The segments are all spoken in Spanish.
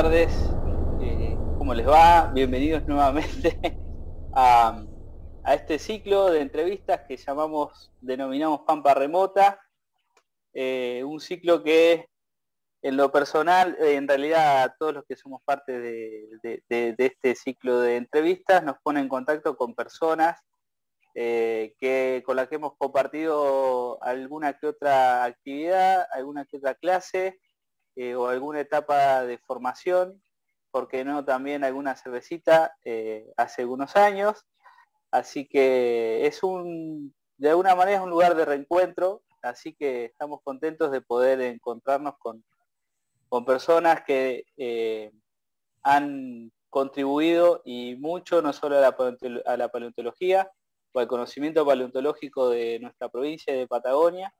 tardes. ¿Cómo les va? Bienvenidos nuevamente a, a este ciclo de entrevistas que denominamos Pampa Remota. Un ciclo que en lo personal, en realidad a todos los que somos parte de este ciclo de entrevistas nos pone en contacto con personas con las que hemos compartido alguna que otra actividad, alguna que otra clase o alguna etapa de formación, porque no también alguna cervecita hace algunos años. Así que de alguna manera es un lugar de reencuentro, así que estamos contentos de poder encontrarnos con personas que han contribuido y mucho, no solo a la paleontología o al conocimiento paleontológico de nuestra provincia y de Patagonia,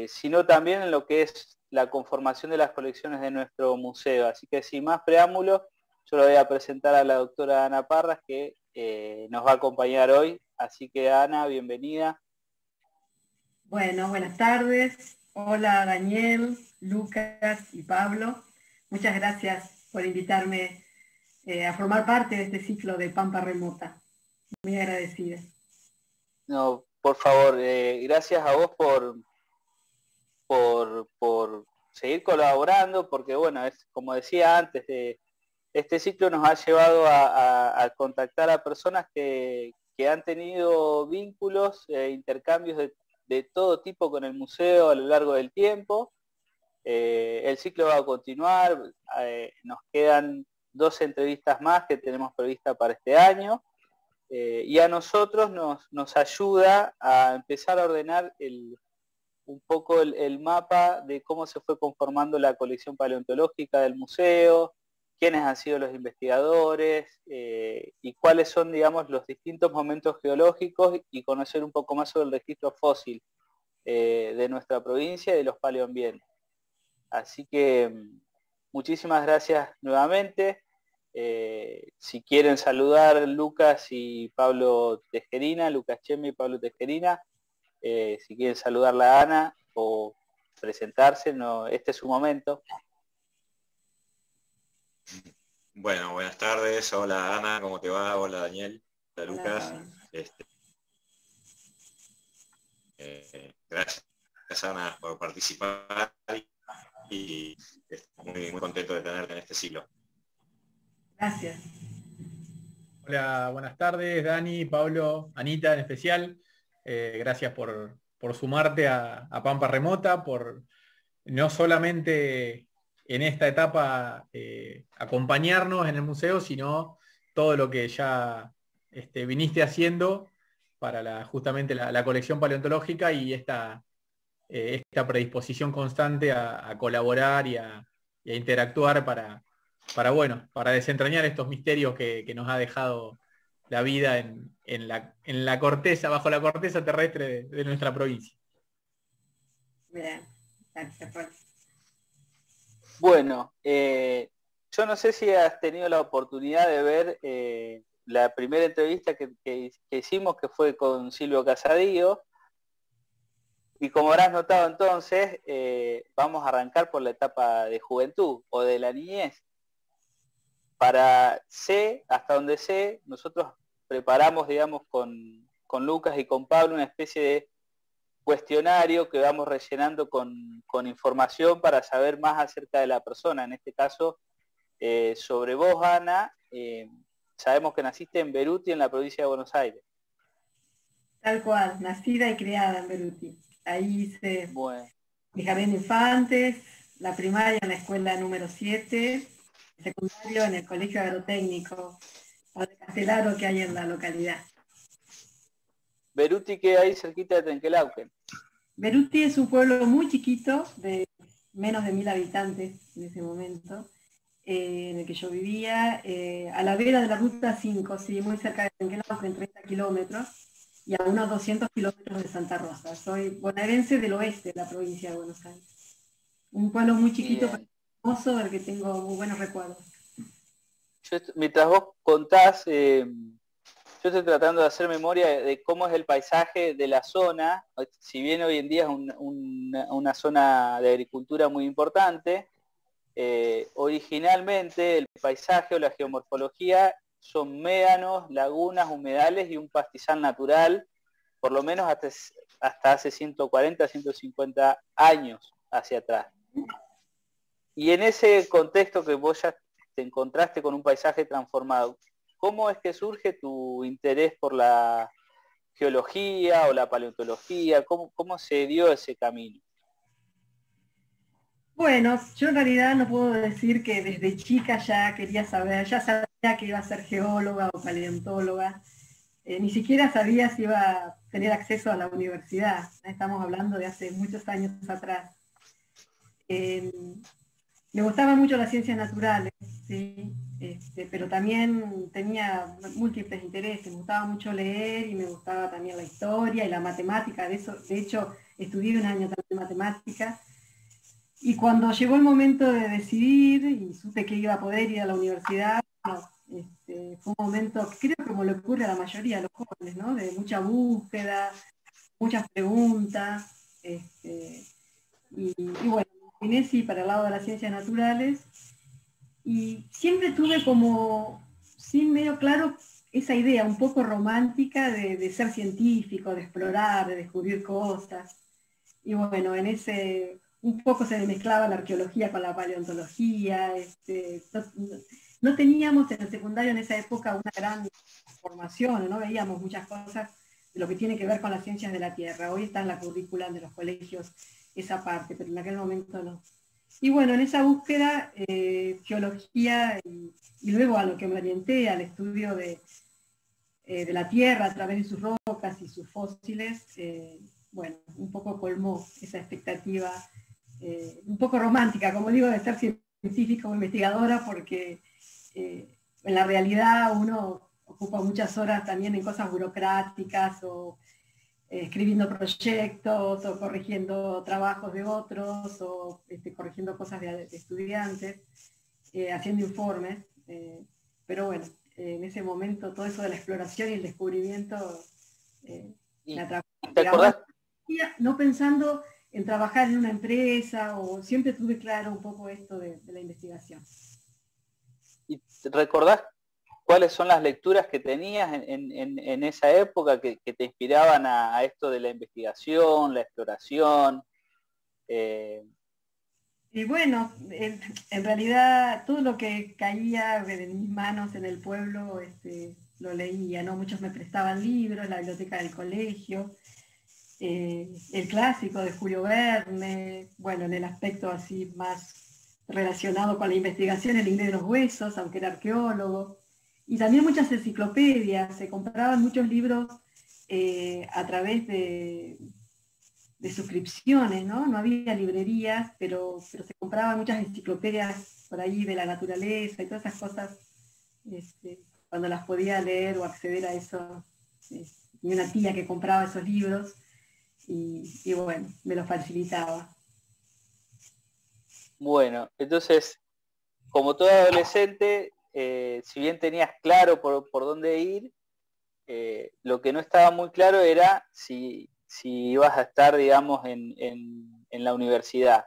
sino también en lo que es la conformación de las colecciones de nuestro museo. Así que sin más preámbulos, yo le voy a presentar a la doctora Ana Parras, que nos va a acompañar hoy. Así que Ana, bienvenida. Bueno, buenas tardes. Hola Daniel, Lucas y Pablo. Muchas gracias por invitarme a formar parte de este ciclo de Pampa Remota. Muy agradecida. No, por favor, gracias a vos por seguir colaborando, porque bueno, es como decía antes, este ciclo nos ha llevado a contactar a personas que han tenido vínculos, intercambios de todo tipo con el museo a lo largo del tiempo. El ciclo va a continuar, nos quedan 2 entrevistas más que tenemos previstas para este año, y a nosotros nos ayuda a empezar a ordenar un poco el mapa de cómo se fue conformando la colección paleontológica del museo, quiénes han sido los investigadores y cuáles son, digamos, los distintos momentos geológicos, y conocer un poco más sobre el registro fósil de nuestra provincia y de los paleoambientes. Así que muchísimas gracias nuevamente. Si quieren saludar Lucas y Pablo Tejerina, Lucas Cheme y Pablo Tejerina, si quieren saludarla a Ana o presentarse, no, este es su momento. Bueno, buenas tardes. Hola Ana, ¿cómo te va? Hola Daniel. Hola Lucas. Gracias Ana por participar y estoy muy contento de tenerte en este ciclo. Gracias. Hola, buenas tardes Dani, Pablo, Anita en especial. Gracias por sumarte a Pampa Remota, por no solamente en esta etapa acompañarnos en el museo, sino todo lo que ya viniste haciendo para justamente la colección paleontológica y esta predisposición constante a colaborar y a interactuar para desentrañar estos misterios que nos ha dejado la vida en la corteza, bajo la corteza terrestre de nuestra provincia. Bien, gracias. Bueno, yo no sé si has tenido la oportunidad de ver la primera entrevista que hicimos, que fue con Silvio Casadío, y como habrás notado entonces, vamos a arrancar por la etapa de juventud o de la niñez. Hasta donde sé, nosotros preparamos, digamos, con Lucas y con Pablo una especie de cuestionario que vamos rellenando con información para saber más acerca de la persona. En este caso, sobre vos, Ana, sabemos que naciste en Beruti, en la provincia de Buenos Aires. Tal cual, nacida y criada en Beruti. Ahí hice mi jardín de infantes, la primaria en la escuela número 7, el secundario en el colegio agrotécnico de Castelarro que hay en la localidad. Beruti queda ahí cerquita de Trenquelauquen. Beruti es un pueblo muy chiquito, de menos de 1000 habitantes en ese momento, en el que yo vivía, a la vera de la ruta 5, sí, muy cerca de Trenquelauquen, 30 kilómetros, y a unos 200 kilómetros de Santa Rosa. Soy bonaerense del oeste de la provincia de Buenos Aires. Un pueblo muy chiquito, pero hermoso, del que tengo muy buenos recuerdos. Mientras vos contás, yo estoy tratando de hacer memoria de cómo es el paisaje de la zona. Si bien hoy en día es una zona de agricultura muy importante, originalmente el paisaje o la geomorfología son médanos, lagunas, humedales y un pastizal natural, por lo menos hasta hace 140, 150 años hacia atrás. Y en ese contexto que vos ya te encontraste con un paisaje transformado, ¿cómo es que surge tu interés por la geología o la paleontología? ¿Cómo se dio ese camino? Bueno, yo en realidad no puedo decir que desde chica ya quería saber, ya sabía que iba a ser geóloga o paleontóloga. Ni siquiera sabía si iba a tener acceso a la universidad. Estamos hablando de hace muchos años atrás. Me gustaban mucho las ciencias naturales, ¿sí? Pero también tenía múltiples intereses. Me gustaba mucho leer y me gustaba también la historia y la matemática. De hecho, estudié un año también de matemática. Y cuando llegó el momento de decidir y supe que iba a poder ir a la universidad, fue un momento, creo que como le ocurre a la mayoría de los jóvenes, ¿no? De mucha búsqueda, muchas preguntas, y bueno, vine sí para el lado de las ciencias naturales, y siempre tuve como, sí, medio claro esa idea un poco romántica de ser científico, de explorar, de descubrir cosas, y bueno, en ese un poco se mezclaba la arqueología con la paleontología, no teníamos en el secundario en esa época una gran formación, no veíamos muchas cosas de lo que tiene que ver con las ciencias de la Tierra. Hoy está en la currícula de los colegios esa parte, pero en aquel momento no. Y bueno, en esa búsqueda, geología y luego a lo que me orienté, al estudio de la Tierra a través de sus rocas y sus fósiles, bueno, un poco colmó esa expectativa, un poco romántica, como digo, de ser científica o investigadora, porque en la realidad uno ocupa muchas horas también en cosas burocráticas o escribiendo proyectos o corrigiendo trabajos de otros o corrigiendo cosas de estudiantes, haciendo informes, pero bueno, en ese momento todo eso de la exploración y el descubrimiento me atrapó. ¿Te acordás? No pensando en trabajar en una empresa, o siempre tuve claro un poco esto de la investigación. ¿Y recordás cuáles son las lecturas que tenías en esa época que te inspiraban a esto de la investigación, la exploración? Y bueno, en realidad todo lo que caía de mis manos en el pueblo lo leía, ¿no? Muchos me prestaban libros, la biblioteca del colegio, el clásico de Julio Verne, bueno, en el aspecto así más relacionado con la investigación, el Inglés de los Huesos, aunque era arqueólogo, y también muchas enciclopedias, se compraban muchos libros a través de suscripciones, ¿no? No había librerías, pero se compraban muchas enciclopedias por ahí de la naturaleza y todas esas cosas, cuando las podía leer o acceder a eso, tenía una tía que compraba esos libros, y bueno, me los facilitaba. Bueno, entonces, como todo adolescente, si bien tenías claro por dónde ir, lo que no estaba muy claro era si ibas a estar, digamos, en la universidad.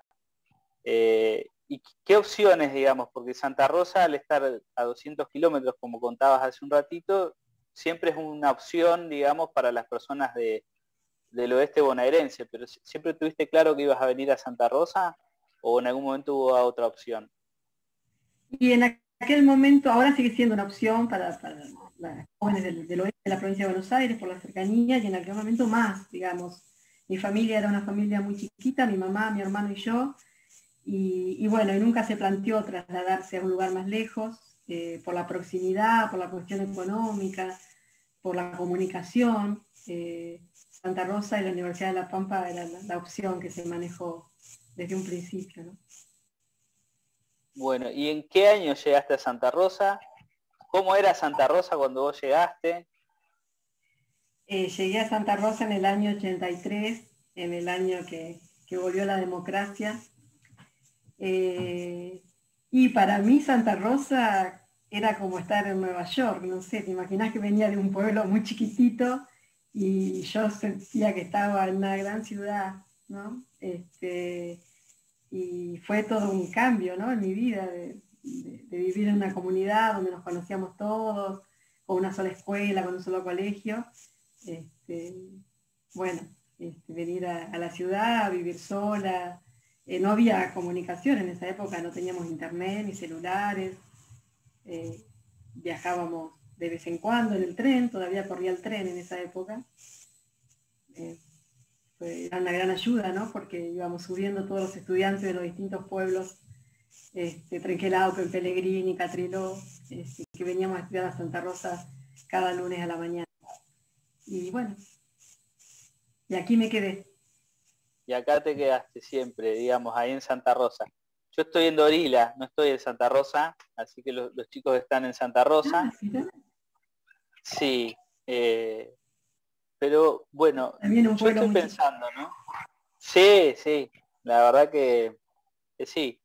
¿Y qué opciones, digamos? Porque Santa Rosa, al estar a 200 kilómetros, como contabas hace un ratito, siempre es una opción, digamos, para las personas del oeste bonaerense, pero ¿siempre tuviste claro que ibas a venir a Santa Rosa o en algún momento hubo otra opción? Y en aquel momento, ahora sigue siendo una opción para las jóvenes del oeste de la provincia de Buenos Aires por la cercanía, y en aquel momento más, digamos. Mi familia era una familia muy chiquita, mi mamá, mi hermano y yo, y bueno, y nunca se planteó trasladarse a un lugar más lejos, por la proximidad, por la cuestión económica, por la comunicación. Santa Rosa y la Universidad de La Pampa era la opción que se manejó desde un principio, ¿no? Bueno, ¿y en qué año llegaste a Santa Rosa? ¿Cómo era Santa Rosa cuando vos llegaste? Llegué a Santa Rosa en el año 83, en el año que volvió la democracia. Y para mí Santa Rosa era como estar en Nueva York, no sé, te imaginás que venía de un pueblo muy chiquitito y yo sentía que estaba en una gran ciudad, ¿no? y fue todo un cambio, ¿no? En mi vida, de vivir en una comunidad donde nos conocíamos todos, con una sola escuela, con un solo colegio. Bueno, venir a la ciudad, a vivir sola. No había comunicación en esa época, no teníamos internet ni celulares. Viajábamos de vez en cuando en el tren, todavía corría el tren en esa época. Era una gran ayuda, ¿no? Porque íbamos subiendo todos los estudiantes de los distintos pueblos, Trenquelauquen, Pellegrini, Catriló, que veníamos a estudiar a Santa Rosa cada lunes a la mañana. Y bueno, y aquí me quedé. Y acá te quedaste siempre, digamos, ahí en Santa Rosa. Yo estoy en Dorila, no estoy en Santa Rosa, así que los chicos están en Santa Rosa. Ah, ¿sí, no? Sí, pero bueno, yo estoy pensando, ¿no? Sí, sí, la verdad que sí.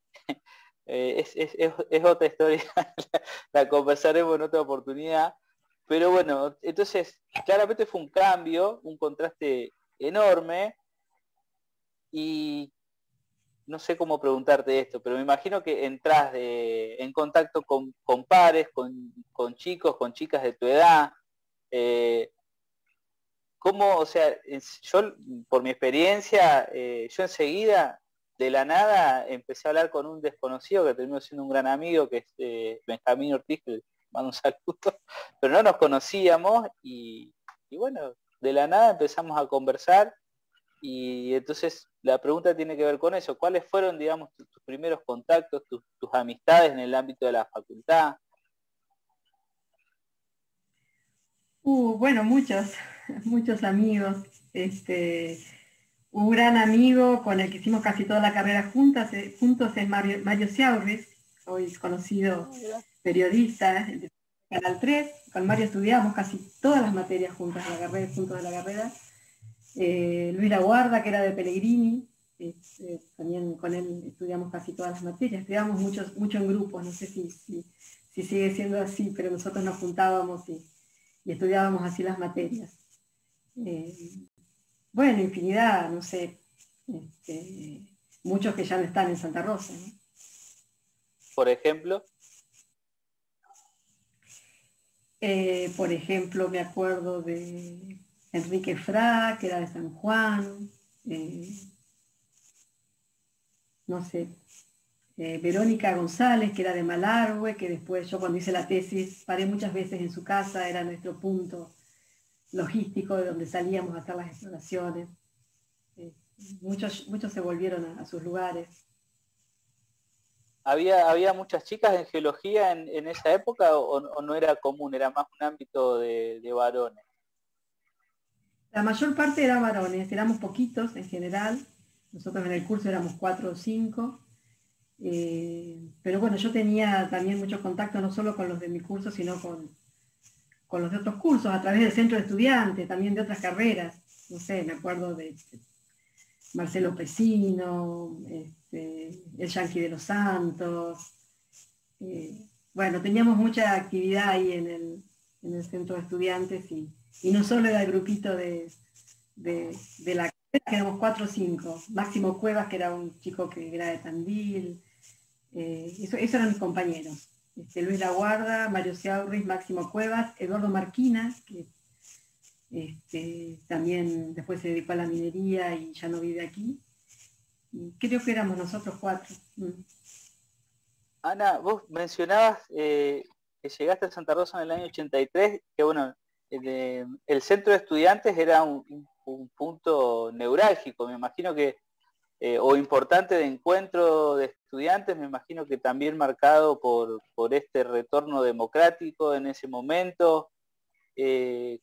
Es otra historia, la conversaremos en otra oportunidad. Pero bueno, entonces, claramente fue un cambio, un contraste enorme, y no sé cómo preguntarte esto, pero me imagino que entras en contacto con pares, con chicos, con chicas de tu edad. ¿Cómo, o sea, yo por mi experiencia, yo enseguida, de la nada, empecé a hablar con un desconocido que terminó siendo un gran amigo, que es Benjamín Ortiz, que le mando un saludo, pero no nos conocíamos y bueno, de la nada empezamos a conversar. Y entonces la pregunta tiene que ver con eso. ¿Cuáles fueron, digamos, tus primeros contactos, tus amistades en el ámbito de la facultad? Bueno, muchos amigos. Un gran amigo con el que hicimos casi toda la carrera juntos es Mario Ciaurres, hoy conocido periodista de Canal 3. Con Mario estudiamos casi todas las materias juntos de la carrera. Luis Laguarda, que era de Pellegrini, también con él estudiamos casi todas las materias. Estudiamos mucho en grupos, no sé si sigue siendo así, pero nosotros nos juntábamos y estudiábamos así las materias. Bueno, infinidad, no sé, muchos que ya no están en Santa Rosa, ¿no? Por ejemplo. Por ejemplo, me acuerdo de Enrique Fra, que era de San Juan, no sé, Verónica González, que era de Malargüe, que después yo cuando hice la tesis paré muchas veces en su casa, era nuestro punto logístico de donde salíamos a hacer las exploraciones. Muchos se volvieron a sus lugares. ¿Había muchas chicas en geología en esa época o no era común, era más un ámbito de varones? La mayor parte eran varones, éramos poquitos en general, nosotros en el curso éramos 4 o 5, pero bueno, yo tenía también muchos contactos no solo con los de mi curso, sino con los de otros cursos, a través del centro de estudiantes, también de otras carreras. No sé, me acuerdo de Marcelo Pesino, el Yanqui de los Santos. Bueno, teníamos mucha actividad ahí en el centro de estudiantes y no solo era el grupito de la carrera, que éramos 4 o 5. Máximo Cuevas, que era un chico que era de Tandil. Esos eran mis compañeros. Luis Laguarda, Mario Ciaurris, Máximo Cuevas, Eduardo Marquina, que también después se dedicó a la minería y ya no vive aquí. Y creo que éramos nosotros 4. Ana, vos mencionabas que llegaste a Santa Rosa en el año 83, que bueno, el centro de estudiantes era un punto neurálgico, me imagino que, o importante de encuentro de estudiantes, me imagino que también marcado por este retorno democrático en ese momento.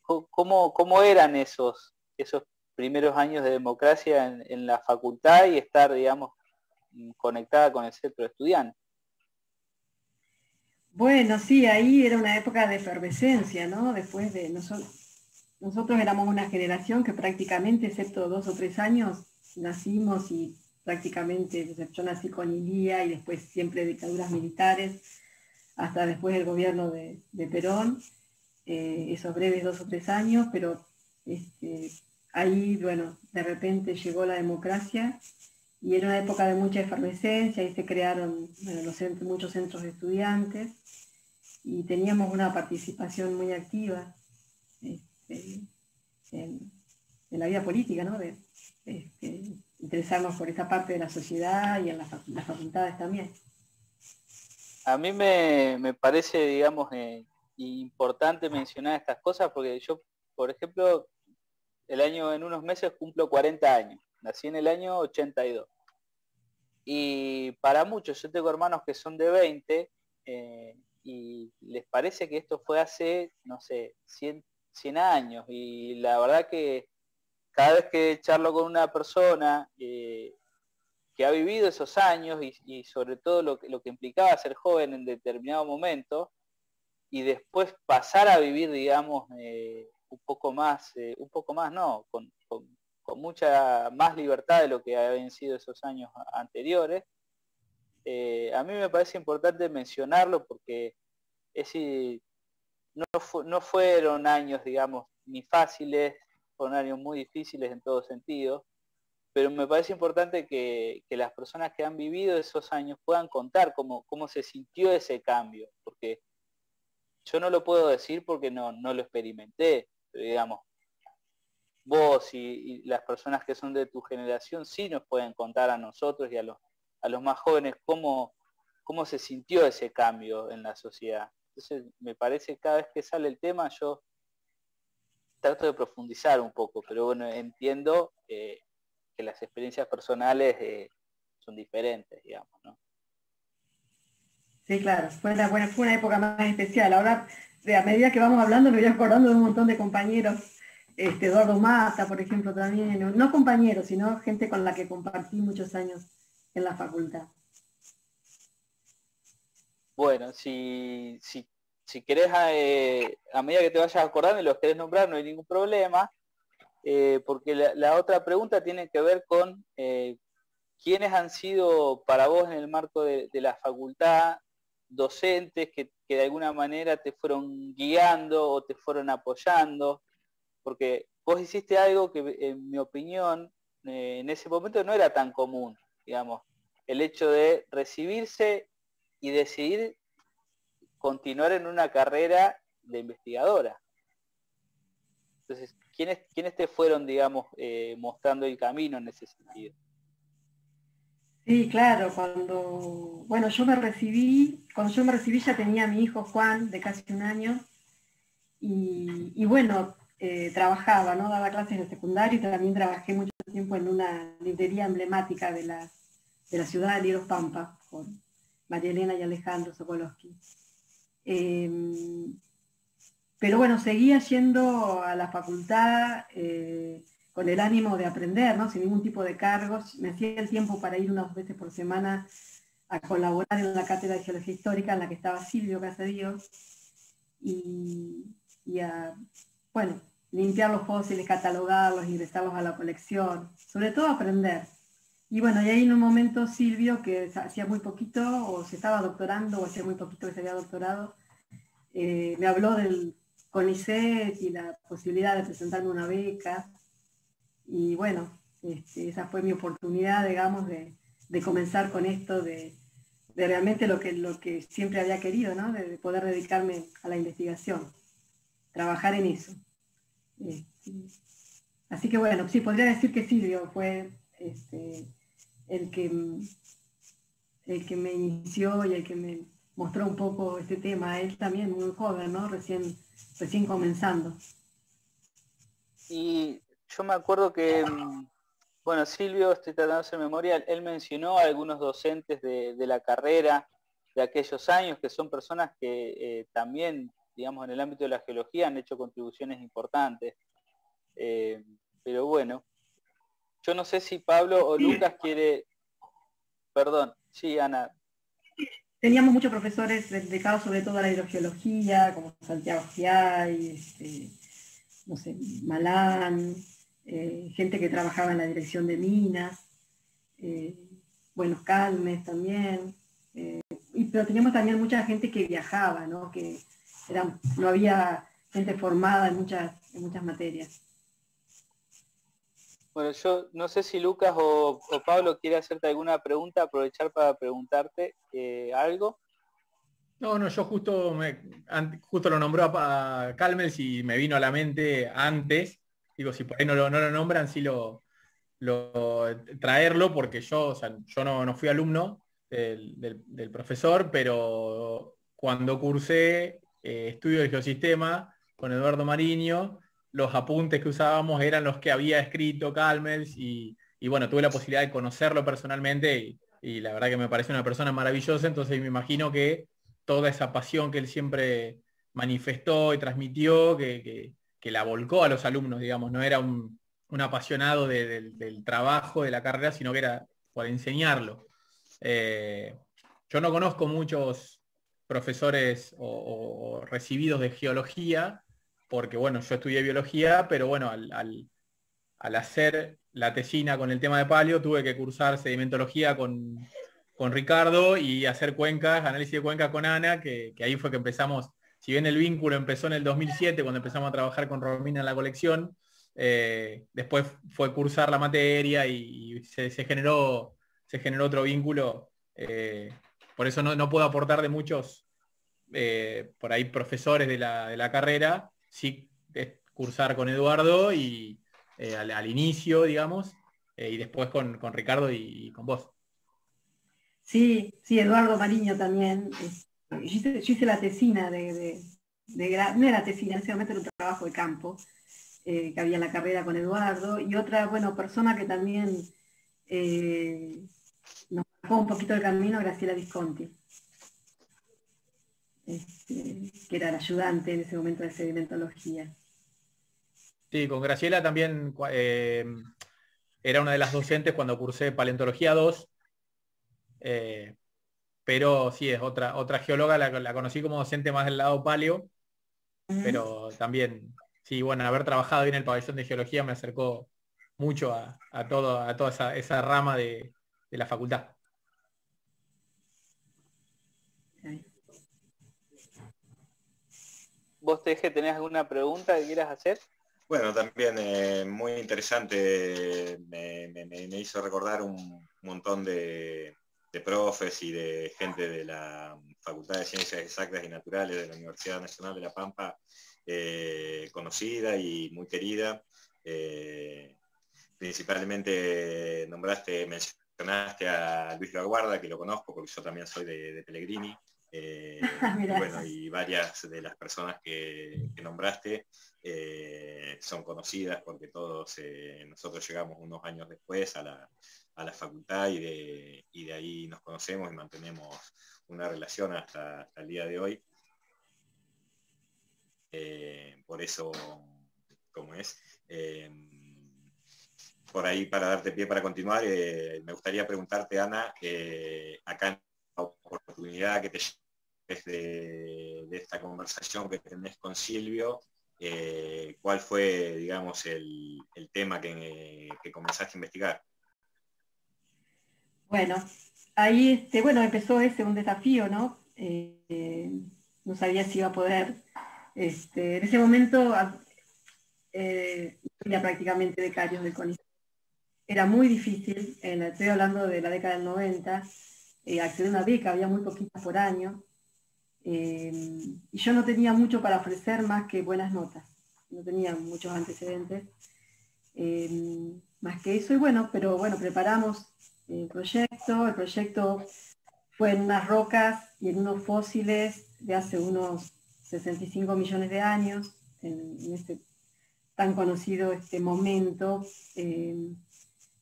¿Cómo eran esos primeros años de democracia en la facultad y estar, digamos, conectada con el centro de estudiantes? Bueno, sí, ahí era una época de efervescencia, ¿no? Después de nosotros éramos una generación que prácticamente, excepto 2 o 3 años, nacimos y prácticamente, yo nací con Ilía y después siempre dictaduras militares, hasta después el gobierno de Perón, esos breves 2 o 3 años, pero ahí, bueno, de repente llegó la democracia y era una época de mucha efervescencia, y se crearon muchos centros de estudiantes, y teníamos una participación muy activa en la vida política, ¿no? De interesarnos por esta parte de la sociedad y en las facultades también. A mí me parece, digamos, importante mencionar estas cosas porque yo, por ejemplo, en unos meses cumplo 40 años. Nací en el año 82. Y para muchos, yo tengo hermanos que son de 20 y les parece que esto fue hace, no sé, 100 años. Y la verdad que cada vez que charlo con una persona que ha vivido esos años y sobre todo lo que implicaba ser joven en determinado momento y después pasar a vivir, digamos, un poco más no, con mucha más libertad de lo que habían sido esos años anteriores, a mí me parece importante mencionarlo porque no fueron años, digamos, ni fáciles, fueron años muy difíciles en todo sentido, pero me parece importante que las personas que han vivido esos años puedan contar cómo se sintió ese cambio, porque yo no lo puedo decir porque no lo experimenté, pero digamos, vos y las personas que son de tu generación sí nos pueden contar a nosotros y a los más jóvenes cómo se sintió ese cambio en la sociedad. Entonces me parece que cada vez que sale el tema yo trato de profundizar un poco, pero bueno, entiendo que las experiencias personales son diferentes, digamos, ¿no? Sí, claro, fue una época más especial. Ahora, a medida que vamos hablando, me voy acordando de un montón de compañeros. Eduardo Mata, por ejemplo, también. No compañeros, sino gente con la que compartí muchos años en la facultad. Bueno, si querés, a medida que te vayas acordando y los querés nombrar, no hay ningún problema, porque la otra pregunta tiene que ver con quiénes han sido para vos en el marco de la facultad docentes que de alguna manera te fueron guiando o te fueron apoyando, porque vos hiciste algo que en mi opinión en ese momento no era tan común, digamos, el hecho de recibirse y decidir continuar en una carrera de investigadora. Entonces, ¿quiénes te fueron, digamos, mostrando el camino en ese sentido? Sí, claro, cuando yo me recibí ya tenía a mi hijo Juan, de casi un año, y bueno, trabajaba, ¿no? Daba clases de secundario y también trabajé mucho tiempo en una librería emblemática de la ciudad de Lieros Pampa, con María Elena y Alejandro Sokolowski. Pero bueno, seguía yendo a la facultad con el ánimo de aprender, ¿no? Sin ningún tipo de cargos. Me hacía el tiempo para ir unas veces por semana a colaborar en la cátedra de Geología Histórica en la que estaba Silvio Casadíos y a, bueno, limpiar los fósiles, catalogarlos, ingresarlos a la colección, sobre todo aprender. Y bueno, y ahí en un momento Silvio, que hacía muy poquito, o se estaba doctorando, o hacía muy poquito que se había doctorado, me habló del CONICET y la posibilidad de presentarme una beca. Y bueno, esa fue mi oportunidad, digamos, de comenzar con esto de realmente lo que siempre había querido, ¿no? De poder dedicarme a la investigación, trabajar en eso. Así que bueno, sí, podría decir que Silvio fue el que me inició y el que me mostró un poco este tema. Él también muy joven, ¿no? Recién comenzando. Y yo me acuerdo que, bueno, Silvio, estoy tratando de hacer memoria, él mencionó a algunos docentes de la carrera de aquellos años, que son personas que también, digamos, en el ámbito de la geología han hecho contribuciones importantes. Pero bueno, yo no sé si Pablo o Lucas quiere... Perdón, sí, Ana. Teníamos muchos profesores dedicados sobre todo a la hidrogeología, como Santiago Giay, no sé, Malán, gente que trabajaba en la dirección de minas, Buenos Calmes también, pero teníamos también mucha gente que viajaba, ¿no? Que no había gente formada en muchas materias. Bueno, yo no sé si Lucas o Pablo quiere hacerte alguna pregunta, aprovechar para preguntarte algo. No, yo justo lo nombró a Calmels y me vino a la mente antes. Digo, si por ahí no lo nombran, sí traerlo, porque yo, o sea, yo no fui alumno del profesor, pero cuando cursé estudio de geosistema con Eduardo Mariño, los apuntes que usábamos eran los que había escrito Calmels y bueno, tuve la posibilidad de conocerlo personalmente y la verdad que me parece una persona maravillosa, entonces me imagino que toda esa pasión que él siempre manifestó y transmitió, que la volcó a los alumnos, digamos, no era un apasionado del trabajo, de la carrera, sino que era por enseñarlo. Yo no conozco muchos profesores o recibidos de geología, porque bueno, yo estudié biología, pero bueno, al hacer la tesina con el tema de paleo, tuve que cursar sedimentología con Ricardo y hacer cuencas, análisis de cuencas con Ana, que ahí fue que empezamos, si bien el vínculo empezó en el 2007, cuando empezamos a trabajar con Romina en la colección, después fue cursar la materia y se generó otro vínculo. Por eso no puedo aportar de muchos, por ahí, profesores de la carrera, sí cursar con Eduardo y al inicio, digamos, y después con Ricardo y con vos. Sí, Eduardo Mariño también. Yo hice la tesina no era tesina, en ese momento era un trabajo de campo, que había en la carrera con Eduardo, y otra, bueno, persona que también nos marcó un poquito el camino, Graciela Visconti, que era la ayudante en ese momento de sedimentología. Sí, con Graciela también era una de las docentes cuando cursé Paleontología 2, pero sí, es otra geóloga, la conocí como docente más del lado paleo, pero también, sí, bueno, haber trabajado ahí en el pabellón de geología me acercó mucho a toda esa rama de la facultad. ¿Vos, Teje, tenés alguna pregunta que quieras hacer? Bueno, también muy interesante, me hizo recordar un montón de profes y de gente de la Facultad de Ciencias Exactas y Naturales de la Universidad Nacional de La Pampa, conocida y muy querida. Principalmente mencionaste a Luis Laguarda, que lo conozco porque yo también soy de Pellegrini. Y bueno, y varias de las personas que nombraste son conocidas porque todos nosotros llegamos unos años después a la facultad y de ahí nos conocemos y mantenemos una relación hasta el día de hoy. Por eso, como es, por ahí, para darte pie para continuar, me gustaría preguntarte, Ana, acá en la oportunidad que te de esta conversación que tenés con Silvio, ¿cuál fue, digamos, el tema que comenzaste a investigar? Bueno, ahí empezó un desafío, ¿no? No sabía si iba a poder. En ese momento era prácticamente becarios del CONICET. Era muy difícil, estoy hablando de la década del 90, acceder a una beca, había muy poquitas por año. Y yo no tenía mucho para ofrecer más que buenas notas, no tenía muchos antecedentes, más que eso, pero preparamos el proyecto fue en unas rocas y en unos fósiles de hace unos 65 millones de años, en este tan conocido momento,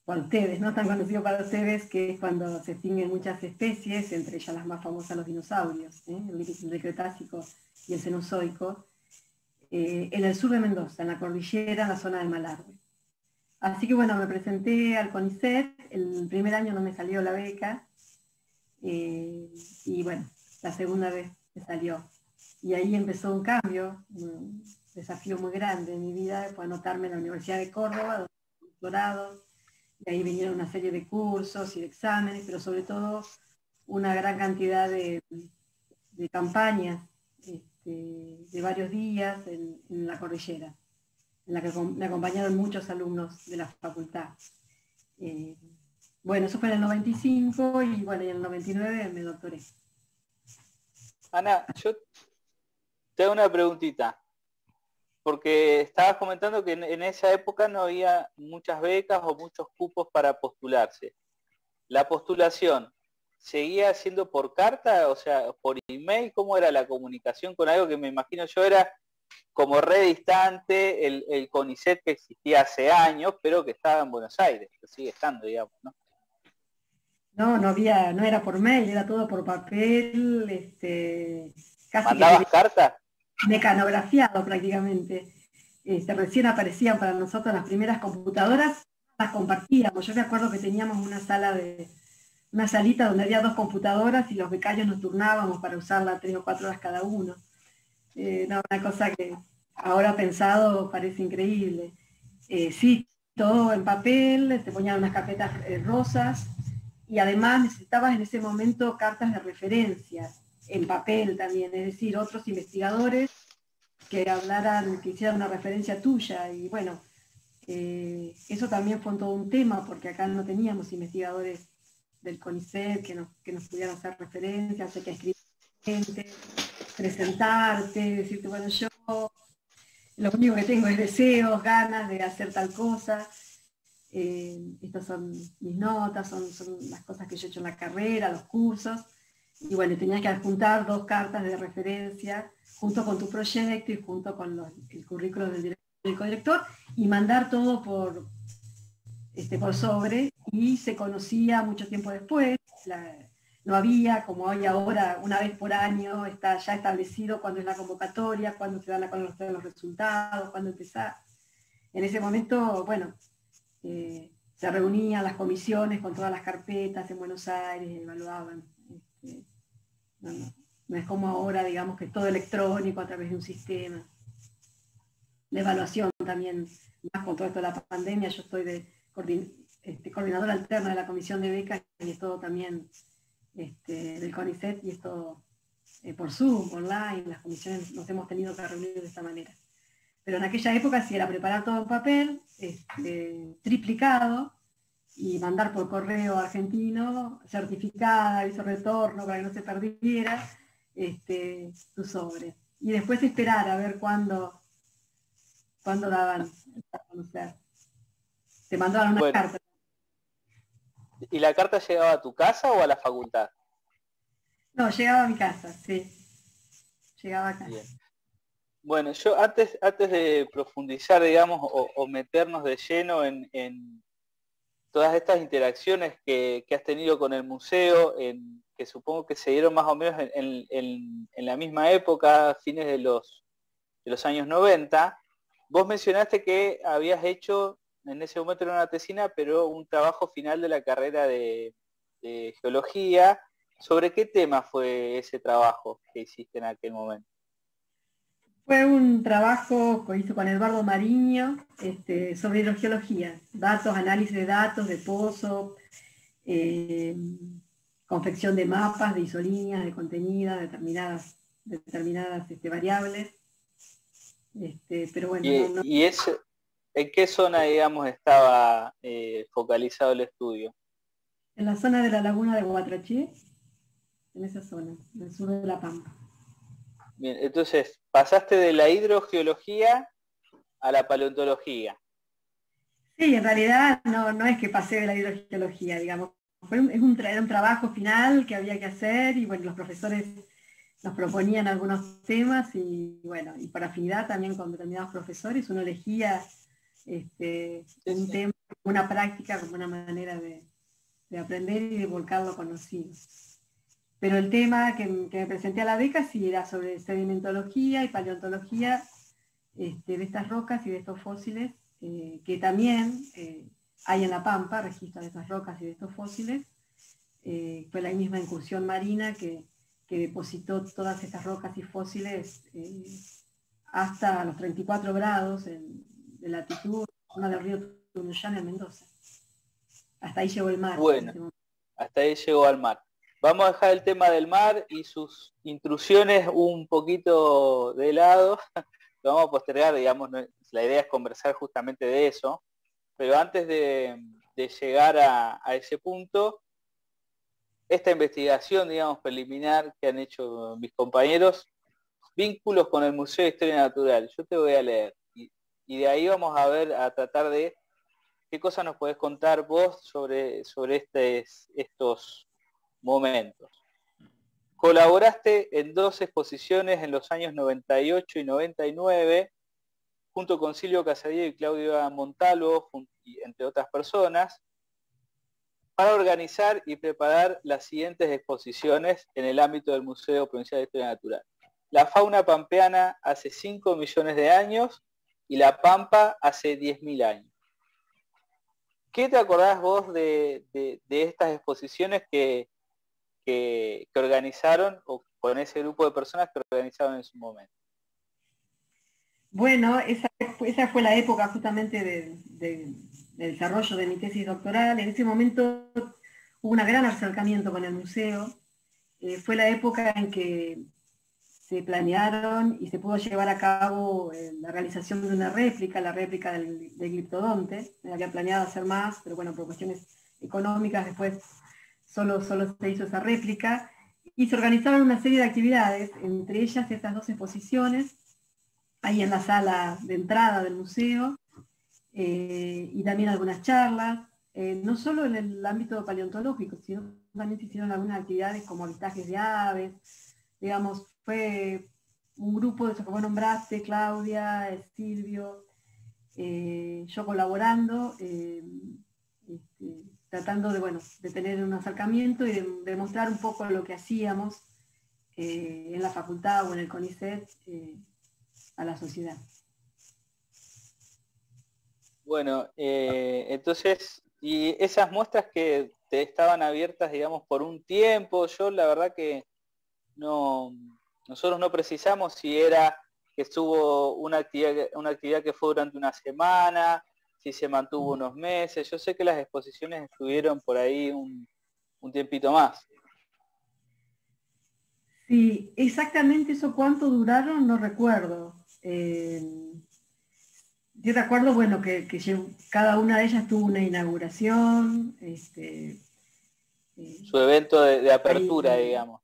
para ustedes, ¿no? Tan conocido para ustedes, que es cuando se extinguen muchas especies, entre ellas las más famosas los dinosaurios, el Cretácico y el Cenozoico, en el sur de Mendoza, en la cordillera, en la zona de Malargüe. Así que me presenté al CONICET, el primer año no me salió la beca, y la segunda vez me salió. Y ahí empezó un cambio, un desafío muy grande en mi vida, fue anotarme en la Universidad de Córdoba, donde hice doctorado. Y ahí vinieron una serie de cursos y de exámenes, pero sobre todo una gran cantidad de campañas de varios días en la cordillera. en la que me acompañaron muchos alumnos de la facultad. Bueno, eso fue en el 95 y bueno, y en el 99 me doctoré. Ana, yo te hago una preguntita, porque estabas comentando que en esa época no había muchas becas o muchos cupos para postularse. ¿La postulación seguía siendo por carta, o sea, por email? ¿Cómo era la comunicación con algo que me imagino yo era como re distante, el CONICET que existía hace años, pero que estaba en Buenos Aires, que sigue estando, digamos, ¿no? No era por mail, era todo por papel, casi ¿Mandabas cartas? mecanografiado prácticamente. Recién aparecían para nosotros las primeras computadoras, las compartíamos. Yo me acuerdo que teníamos una salita donde había 2 computadoras y los becarios nos turnábamos para usarla 3 o 4 horas cada uno. Una cosa que ahora pensado parece increíble. Sí, todo en papel, te ponían unas carpetas rosas y además necesitabas en ese momento cartas de referencia en papel también, es decir, otros investigadores que hicieran una referencia tuya y bueno, eso también fue todo un tema porque acá no teníamos investigadores del CONICET que nos pudieran hacer referencias, hay que escribir gente, presentarte, decirte, bueno, yo lo único que tengo es deseos, ganas de hacer tal cosa, estas son mis notas, son las cosas que yo he hecho en la carrera, los cursos, y bueno, tenías que adjuntar 2 cartas de referencia junto con tu proyecto y junto con el currículo del codirector y mandar todo por sobre, y se conocía mucho tiempo después. No había, como hay ahora, una vez por año, está ya establecido cuándo es la convocatoria, cuándo se dan a conocer los resultados, cuándo empezar. En ese momento, bueno, se reunían las comisiones con todas las carpetas en Buenos Aires, evaluaban. No es como ahora, digamos, que es todo electrónico a través de un sistema. La evaluación también, más con todo esto de la pandemia, yo estoy de coordinadora alterna de la comisión de becas y es todo también del CONICET y es todo por Zoom, online, las comisiones nos hemos tenido que reunir de esta manera. Pero en aquella época sí era preparar todo en papel, triplicado, y mandar por correo argentino, certificada, aviso de retorno para que no se perdiera, tu sobre. Y después esperar a ver cuándo daban a conocer. Te mandaban una carta. ¿Y la carta llegaba a tu casa o a la facultad? No, llegaba a mi casa, sí. Llegaba a casa. Bien. Bueno, yo antes de profundizar, digamos, o meternos de lleno en todas estas interacciones que has tenido con el museo, que supongo que se dieron más o menos en la misma época, fines de los años 90, vos mencionaste que habías hecho, en ese momento era una tesina, pero un trabajo final de la carrera de geología. ¿Sobre qué tema fue ese trabajo que hiciste en aquel momento? Fue un trabajo que hizo con Eduardo Mariño sobre hidrogeología, datos, análisis de datos, de pozo, confección de mapas, de isolíneas, de contenidas, determinadas variables. Pero bueno, ¿Y en qué zona, digamos, estaba focalizado el estudio? En la zona de la laguna de Guatraché, en esa zona, en el sur de La Pampa. Bien, entonces, pasaste de la hidrogeología a la paleontología. Sí, en realidad no es que pasé de la hidrogeología, digamos. Era un trabajo final que había que hacer y bueno, los profesores nos proponían algunos temas y bueno, y por afinidad también con determinados profesores uno elegía un tema, una práctica como una manera de aprender y de volcar lo conocido. Pero el tema que me presenté a la beca sí era sobre sedimentología y paleontología de estas rocas y de estos fósiles, que también hay en La Pampa, registro de estas rocas y de estos fósiles. Fue la misma incursión marina que depositó todas estas rocas y fósiles hasta los 34 grados de latitud, zona del río Tunuyán en Mendoza. Hasta ahí llegó el mar. Bueno, hasta ahí llegó al mar. Vamos a dejar el tema del mar y sus intrusiones un poquito de lado, lo vamos a postergar, digamos, la idea es conversar justamente de eso, pero antes de llegar a ese punto, esta investigación, digamos, preliminar que han hecho mis compañeros, vínculos con el Museo de Historia Natural, yo te voy a leer, y de ahí vamos a tratar de qué cosas nos podés contar vos sobre estos momentos. Colaboraste en 2 exposiciones en los años 98 y 99, junto con Silvio Casadillo y Claudia Montalvo, entre otras personas, para organizar y preparar las siguientes exposiciones en el ámbito del Museo Provincial de Historia Natural. La fauna pampeana hace 5 millones de años y la pampa hace 10.000 años. ¿Qué te acordás vos de estas exposiciones que organizaron, o con ese grupo de personas que organizaron en su momento? Bueno, esa fue la época justamente del desarrollo de mi tesis doctoral. En ese momento hubo un gran acercamiento con el museo. Fue la época en que se planearon y se pudo llevar a cabo la realización de una réplica, la réplica del gliptodonte. Me había planeado hacer más, pero bueno, por cuestiones económicas después solo se hizo esa réplica. Y se organizaron una serie de actividades, entre ellas estas 2 exposiciones, ahí en la sala de entrada del museo, y también algunas charlas, no solo en el ámbito paleontológico, sino también se hicieron algunas actividades como avistajes de aves, digamos, fue un grupo de esos que vos nombraste, Claudia, Silvio, yo colaborando, tratando de tener un acercamiento y de mostrar un poco lo que hacíamos en la facultad o en el CONICET a la sociedad. Bueno, entonces, y esas muestras que te estaban abiertas, digamos, por un tiempo, yo la verdad que nosotros no precisamos si era que estuvo una actividad que fue durante una semana, si se mantuvo unos meses. Yo sé que las exposiciones estuvieron por ahí un tiempito más. Sí, exactamente eso cuánto duraron, no recuerdo. Yo recuerdo, bueno, que cada una de ellas tuvo una inauguración. Su evento de apertura, digamos.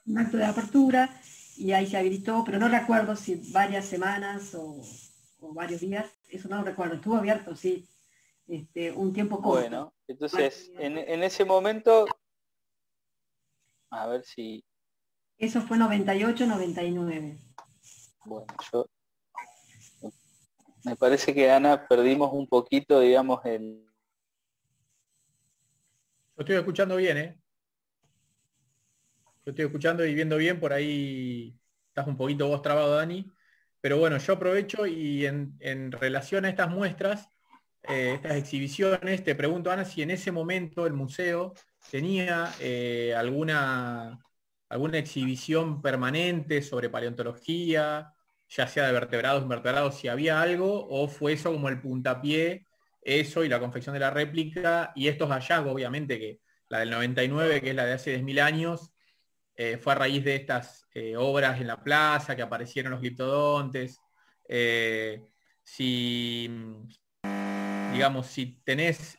Un acto de apertura, y ahí se habilitó, pero no recuerdo si varias semanas o varios días, eso no lo recuerdo. Estuvo abierto, sí, un tiempo corto. Bueno, entonces, en ese momento, a ver si... Eso fue 98, 99. Bueno, me parece que, Ana, perdimos un poquito, digamos, el... Lo estoy escuchando bien, ¿eh? Yo estoy escuchando y viendo bien, por ahí estás un poquito vos trabado, Dani. Pero bueno, yo aprovecho y en relación a estas muestras, estas exhibiciones, te pregunto, Ana, si en ese momento el museo tenía alguna exhibición permanente sobre paleontología, ya sea de vertebrados, invertebrados, si había algo, o fue eso como el puntapié, eso y la confección de la réplica, y estos hallazgos, obviamente, que la del 99, que es la de hace 10.000 años, fue a raíz de estas obras en la plaza, que aparecieron los gliptodontes. Si tenés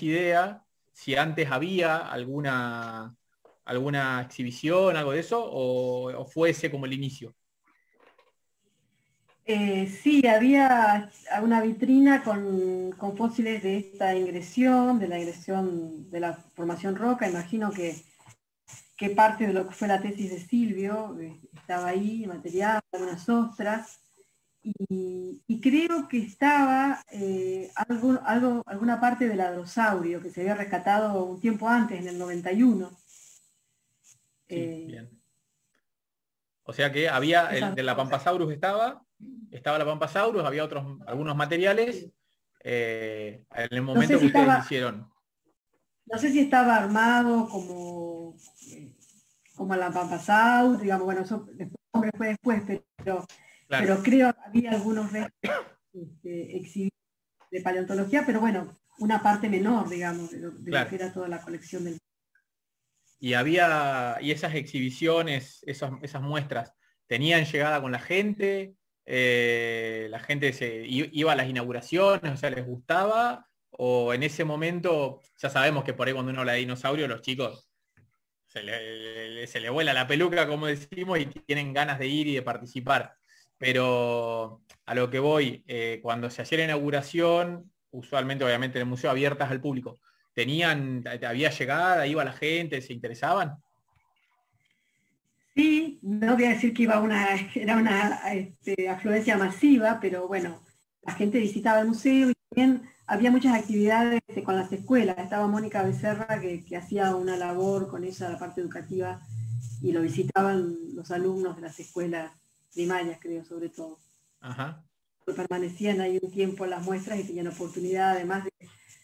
idea, si antes había alguna exhibición, algo de eso, o fue ese como el inicio. Sí, había una vitrina con fósiles de esta ingresión, de la formación roca. Imagino que parte de lo que fue la tesis de Silvio estaba ahí, material, algunas ostras, y creo que estaba alguna parte del hadrosaurio que se había rescatado un tiempo antes, en el 91. Sí, bien. O sea que había, de la Pampasaurus estaba la Pampasaurus, había algunos materiales en el momento que ustedes hicieron. No sé si estaba armado como la Pampasaurus, digamos, bueno, eso fue después, pero, claro, pero creo que había algunos restos exhibidos de paleontología, pero bueno, una parte menor, digamos, de claro, lo que era toda la colección del... Y esas exhibiciones, esas muestras, ¿tenían llegada con la gente? ¿La gente iba a las inauguraciones, o sea, les gustaba? ¿O en ese momento, ya sabemos que por ahí cuando uno habla de dinosaurio, los chicos se le vuela la peluca, como decimos, y tienen ganas de ir y de participar? Pero a lo que voy, cuando se hacía la inauguración, usualmente obviamente en el museo, abiertas al público, había llegada, iba la gente, se interesaban? Sí, no voy a decir que era una afluencia masiva, pero bueno, la gente visitaba el museo y también había muchas actividades con las escuelas. Estaba Mónica Becerra que hacía una labor con ella, la parte educativa, y lo visitaban los alumnos de las escuelas primarias, creo, sobre todo. Ajá. Permanecían ahí un tiempo en las muestras y tenían oportunidad, además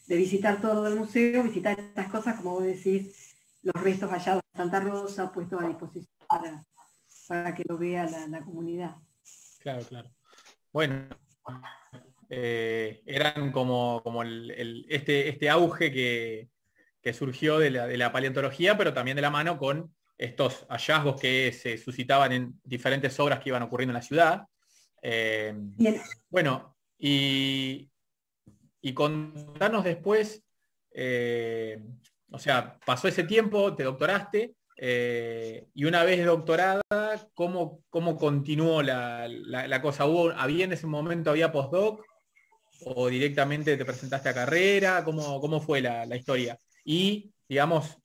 de visitar todo el museo, visitar estas cosas, como vos decís, los restos hallados de Santa Rosa, puestos a disposición para que lo vea la comunidad. Claro, claro. Bueno, eran como este auge que surgió de la paleontología, pero también de la mano con estos hallazgos que se suscitaban en diferentes obras que iban ocurriendo en la ciudad. Bueno, y contanos después, o sea, pasó ese tiempo, te doctoraste, y una vez doctorada, ¿cómo continuó la cosa? ¿Había en ese momento, había postdoc? ¿O directamente te presentaste a carrera? ¿Cómo fue la historia? Y, digamos,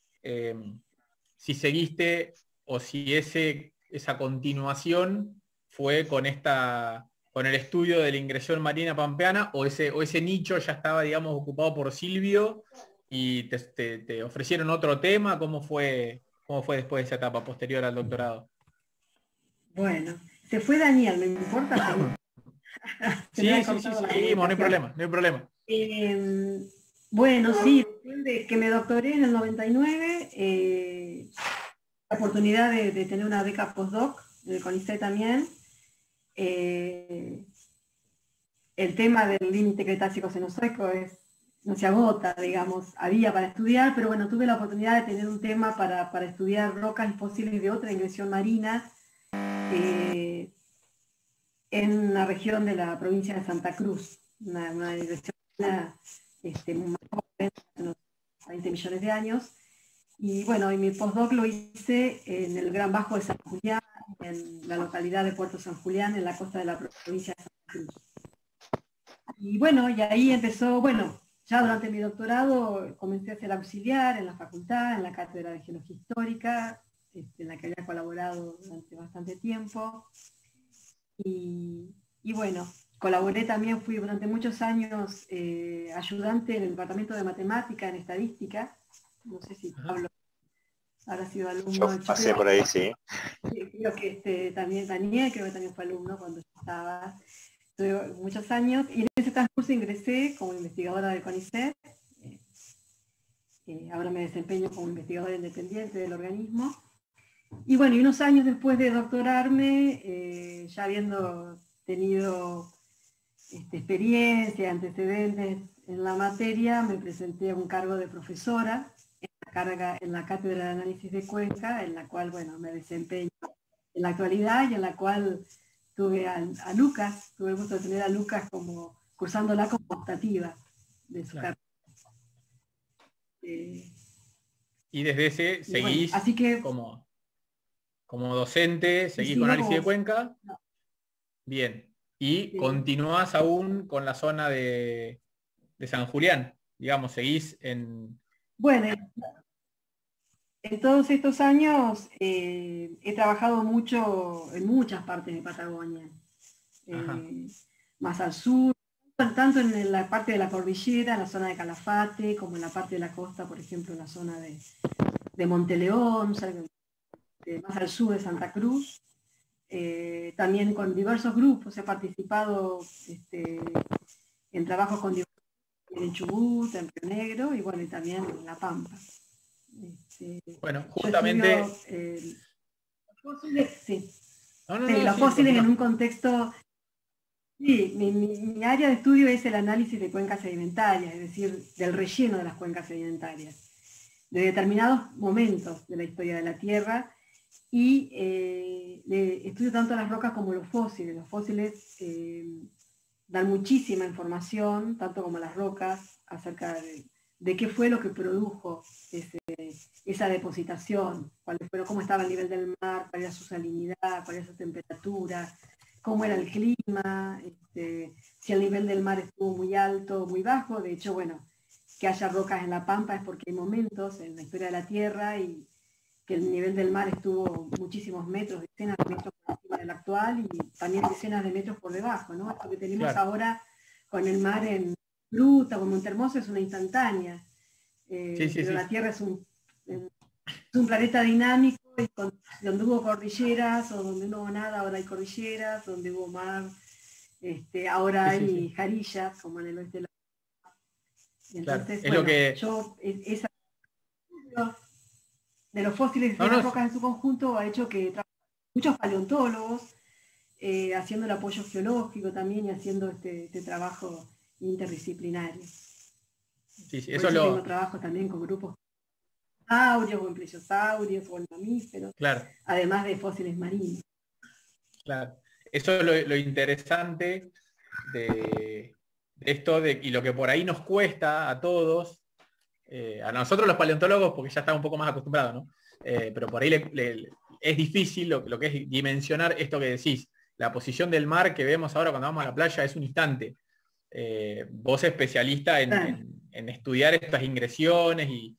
si seguiste o si esa continuación fue con el estudio de la ingresión marina pampeana, o ese nicho ya estaba, digamos, ocupado por Silvio y te ofrecieron otro tema. ¿Cómo fue después de esa etapa posterior al doctorado? Bueno, se fue Daniel, ¿no importa? Sí, seguimos, no hay problema, no hay problema. Bueno, sí, después de que me doctoré en el 99, la oportunidad de tener una beca postdoc en el CONICET también. El tema del límite Cretácico-Cenozoico no se agota, digamos, había para estudiar, pero bueno, tuve la oportunidad de tener un tema para estudiar rocas y fósiles de otra ingresión marina en la región de la provincia de Santa Cruz, una ingresión marina más joven, unos 20 millones de años. Y bueno, y mi postdoc lo hice en el Gran Bajo de San Julián, en la localidad de Puerto San Julián, en la costa de la provincia de Santa Cruz. Y bueno, y ahí empezó, bueno, ya durante mi doctorado comencé a ser auxiliar en la facultad, en la cátedra de Geología Histórica, en la que había colaborado durante bastante tiempo. Y bueno, colaboré también, fui durante muchos años ayudante en el departamento de matemática, en estadística. No sé si Pablo habrá sido alumno. Yo pasé por ahí, sí. Creo que también Daniel, creo que también fue alumno cuando yo estaba. Tuve muchos años y en ese transcurso ingresé como investigadora del CONICET. Ahora me desempeño como investigadora independiente del organismo. Y bueno, y unos años después de doctorarme, ya habiendo tenido experiencia, antecedentes en la materia, me presenté a un cargo de profesora en la Cátedra de Análisis de Cuenca, en la cual, bueno, me desempeño en la actualidad y en la cual tuve a Lucas, tuve el gusto de tener a Lucas cursándola como optativa de su carrera. Y desde ese seguís, bueno, así que, como docente, seguís con Análisis de Cuenca. No. Bien. Y continuás aún con la zona de San Julián, digamos, seguís en... Bueno, en todos estos años he trabajado mucho en muchas partes de Patagonia, más al sur, tanto en la parte de la cordillera, en la zona de Calafate, como en la parte de la costa, por ejemplo, en la zona de Monteleón, más al sur de Santa Cruz. También con diversos grupos he participado en trabajos con diversos en Chubut, en Río Negro y bueno, y también en La Pampa. Bueno, justamente... los fósiles en un contexto... Sí, mi área de estudio es el análisis de cuencas sedimentarias, es decir, del relleno de las cuencas sedimentarias, de determinados momentos de la historia de la Tierra, y estudio tanto las rocas como los fósiles. Los fósiles dan muchísima información, tanto como las rocas, acerca de qué fue lo que produjo esa depositación, cómo estaba el nivel del mar, cuál era su salinidad, cuál era su temperatura, cómo era el clima, si el nivel del mar estuvo muy alto o muy bajo. De hecho, bueno, que haya rocas en la Pampa es porque hay momentos en la historia de la Tierra y que el nivel del mar estuvo muchísimos metros, decenas de metros por encima del actual y también decenas de metros por debajo, ¿no? Esto que tenemos ahora con el mar en Gruta o en Montehermoso es una instantánea. Pero la Tierra es un planeta dinámico y donde hubo cordilleras o donde no hubo nada, ahora hay cordilleras, donde hubo mar, ahora hay jarillas, como en el oeste de la Tierra. Entonces, es lo que... de los fósiles de las rocas en su conjunto ha hecho que muchos paleontólogos haciendo el apoyo geológico también y haciendo este trabajo interdisciplinario. Eso tengo trabajo también con grupos dinosaurios o en plesiosaurios o en mamíferos, además de fósiles marinos. Claro, eso es lo interesante de esto y lo que por ahí nos cuesta a todos, a nosotros los paleontólogos, porque ya estamos un poco más acostumbrados, ¿no? Pero por ahí es difícil lo que es dimensionar esto que decís. La posición del mar que vemos ahora cuando vamos a la playa es un instante. Vos especialista en estudiar estas ingresiones y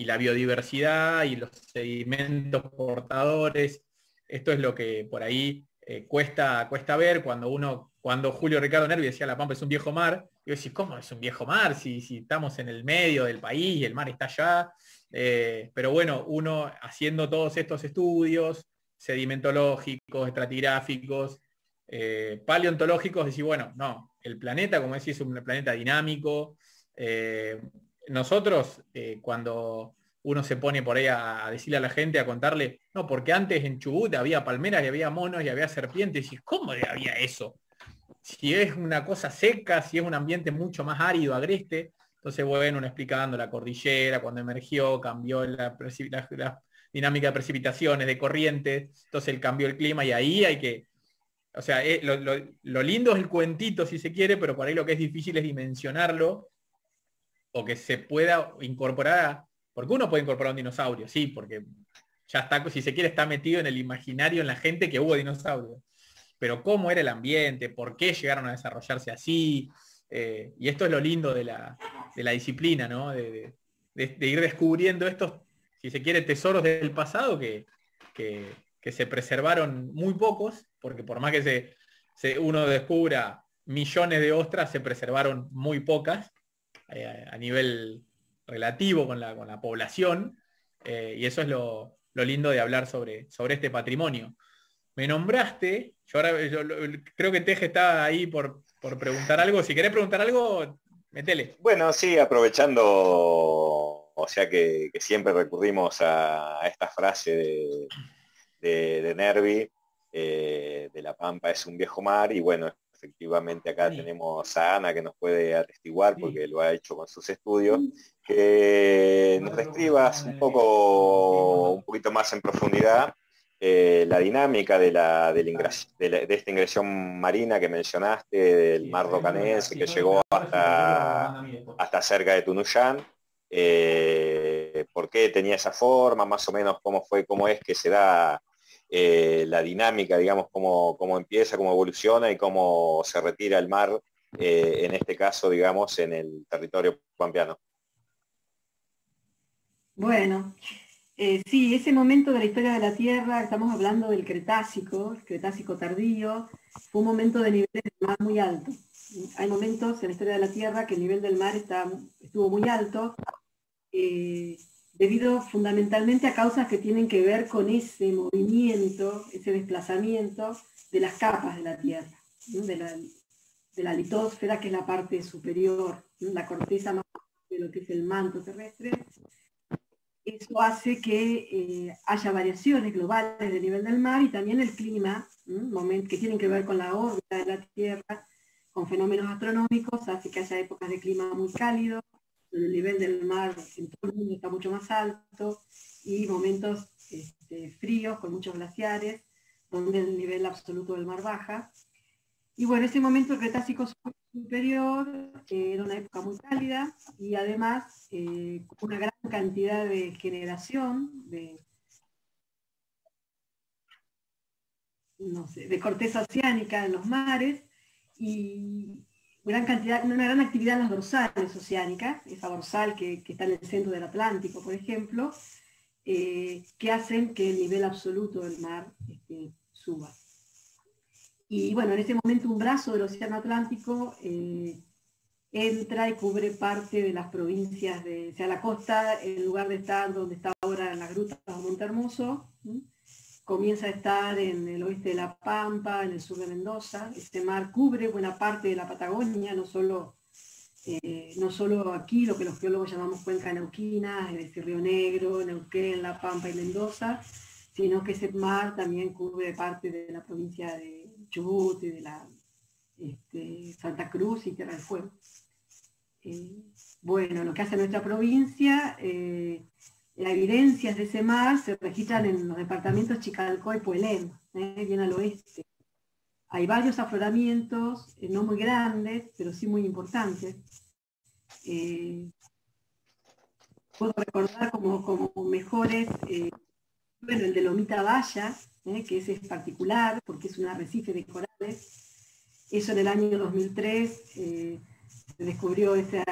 la biodiversidad y los sedimentos portadores. Esto es lo que por ahí cuesta ver cuando Julio Ricardo Nervi decía La Pampa es un viejo mar. Yo decía, ¿cómo es un viejo mar? Si estamos en el medio del país y el mar está allá. Pero bueno, uno haciendo todos estos estudios sedimentológicos, estratigráficos, paleontológicos, decir, bueno, no, el planeta, como decís, es un planeta dinámico. Nosotros, cuando uno se pone por ahí a decirle a la gente, a contarle, no, porque antes en Chubut había palmeras y había monos y había serpientes, y ¿cómo había eso? Si es una cosa seca, si es un ambiente mucho más árido, agreste, entonces bueno, uno explicando la cordillera, cuando emergió, cambió la dinámica de precipitaciones, de corrientes, entonces cambió el clima y ahí hay que, o sea, lo lindo es el cuentito si se quiere, pero por ahí lo que es difícil es dimensionarlo o que se pueda incorporar, porque uno puede incorporar un dinosaurio, sí, porque ya está, si se quiere, está metido en el imaginario, en la gente que hubo dinosaurios. Pero cómo era el ambiente, por qué llegaron a desarrollarse así, y esto es lo lindo de la disciplina, ¿no? De ir descubriendo estos, si se quiere, tesoros del pasado que se preservaron muy pocos, porque por más que uno descubra millones de ostras, se preservaron muy pocas a nivel relativo con la población, y eso es lo lindo de hablar sobre este patrimonio. Me nombraste, yo creo que Teje está ahí por preguntar algo. Si querés preguntar algo, metele. Bueno, sí, aprovechando, o sea que siempre recurrimos a esta frase de Nervi, de La Pampa es un viejo mar, y bueno, efectivamente acá tenemos a Ana que nos puede atestiguar porque lo ha hecho con sus estudios, que nos describas un poquito más en profundidad la dinámica de esta ingresión marina que mencionaste, del mar Rocanense, que llegó hasta cerca de Tunuyán. ¿Por qué tenía esa forma? Más o menos cómo es que se da la dinámica, digamos, cómo empieza, cómo evoluciona y cómo se retira el mar, en este caso, digamos, en el territorio pampeano. Bueno, sí, ese momento de la historia de la Tierra, estamos hablando del el Cretácico tardío, fue un momento de niveles de mar muy alto. Hay momentos en la historia de la Tierra que el nivel del mar estuvo muy alto, debido fundamentalmente a causas que tienen que ver con ese movimiento, ese desplazamiento de las capas de la Tierra, ¿no? de la litósfera, que es la parte superior, ¿no? La corteza más de lo que es el manto terrestre. Eso hace que haya variaciones globales del nivel del mar, y también el clima, que tienen que ver con la órbita de la Tierra, con fenómenos astronómicos, hace que haya épocas de clima muy cálido, donde el nivel del mar en todo el mundo está mucho más alto, y momentos fríos, con muchos glaciares, donde el nivel absoluto del mar baja. Y bueno, ese momento el Cretácico superior era una época muy cálida y además una gran cantidad de generación de corteza oceánica en los mares y una gran actividad en las dorsales oceánicas, esa dorsal que está en el centro del Atlántico, por ejemplo, que hacen que el nivel absoluto del mar suba. Y bueno, en ese momento un brazo del Océano Atlántico entra y cubre parte de las provincias o sea, la costa, en lugar de estar donde está ahora en las grutas de Monte Hermoso, comienza a estar en el oeste de La Pampa, en el sur de Mendoza. Este mar cubre buena parte de la Patagonia, no solo aquí, lo que los geólogos llamamos cuenca neuquina, es decir, Río Negro, Neuquén, La Pampa y Mendoza, sino que ese mar también cubre parte de la provincia de Chubut y de la Santa Cruz y Tierra del Fuego. Bueno, lo que hace nuestra provincia, las evidencias de ese mar se registran en los departamentos Chicalcó y Puelén, bien al oeste. Hay varios afloramientos, no muy grandes, pero sí muy importantes. Puedo recordar como mejores, bueno, el de Lomita Baya, que ese es particular porque es un arrecife de corales. Eso en el año 2003 se descubrió ese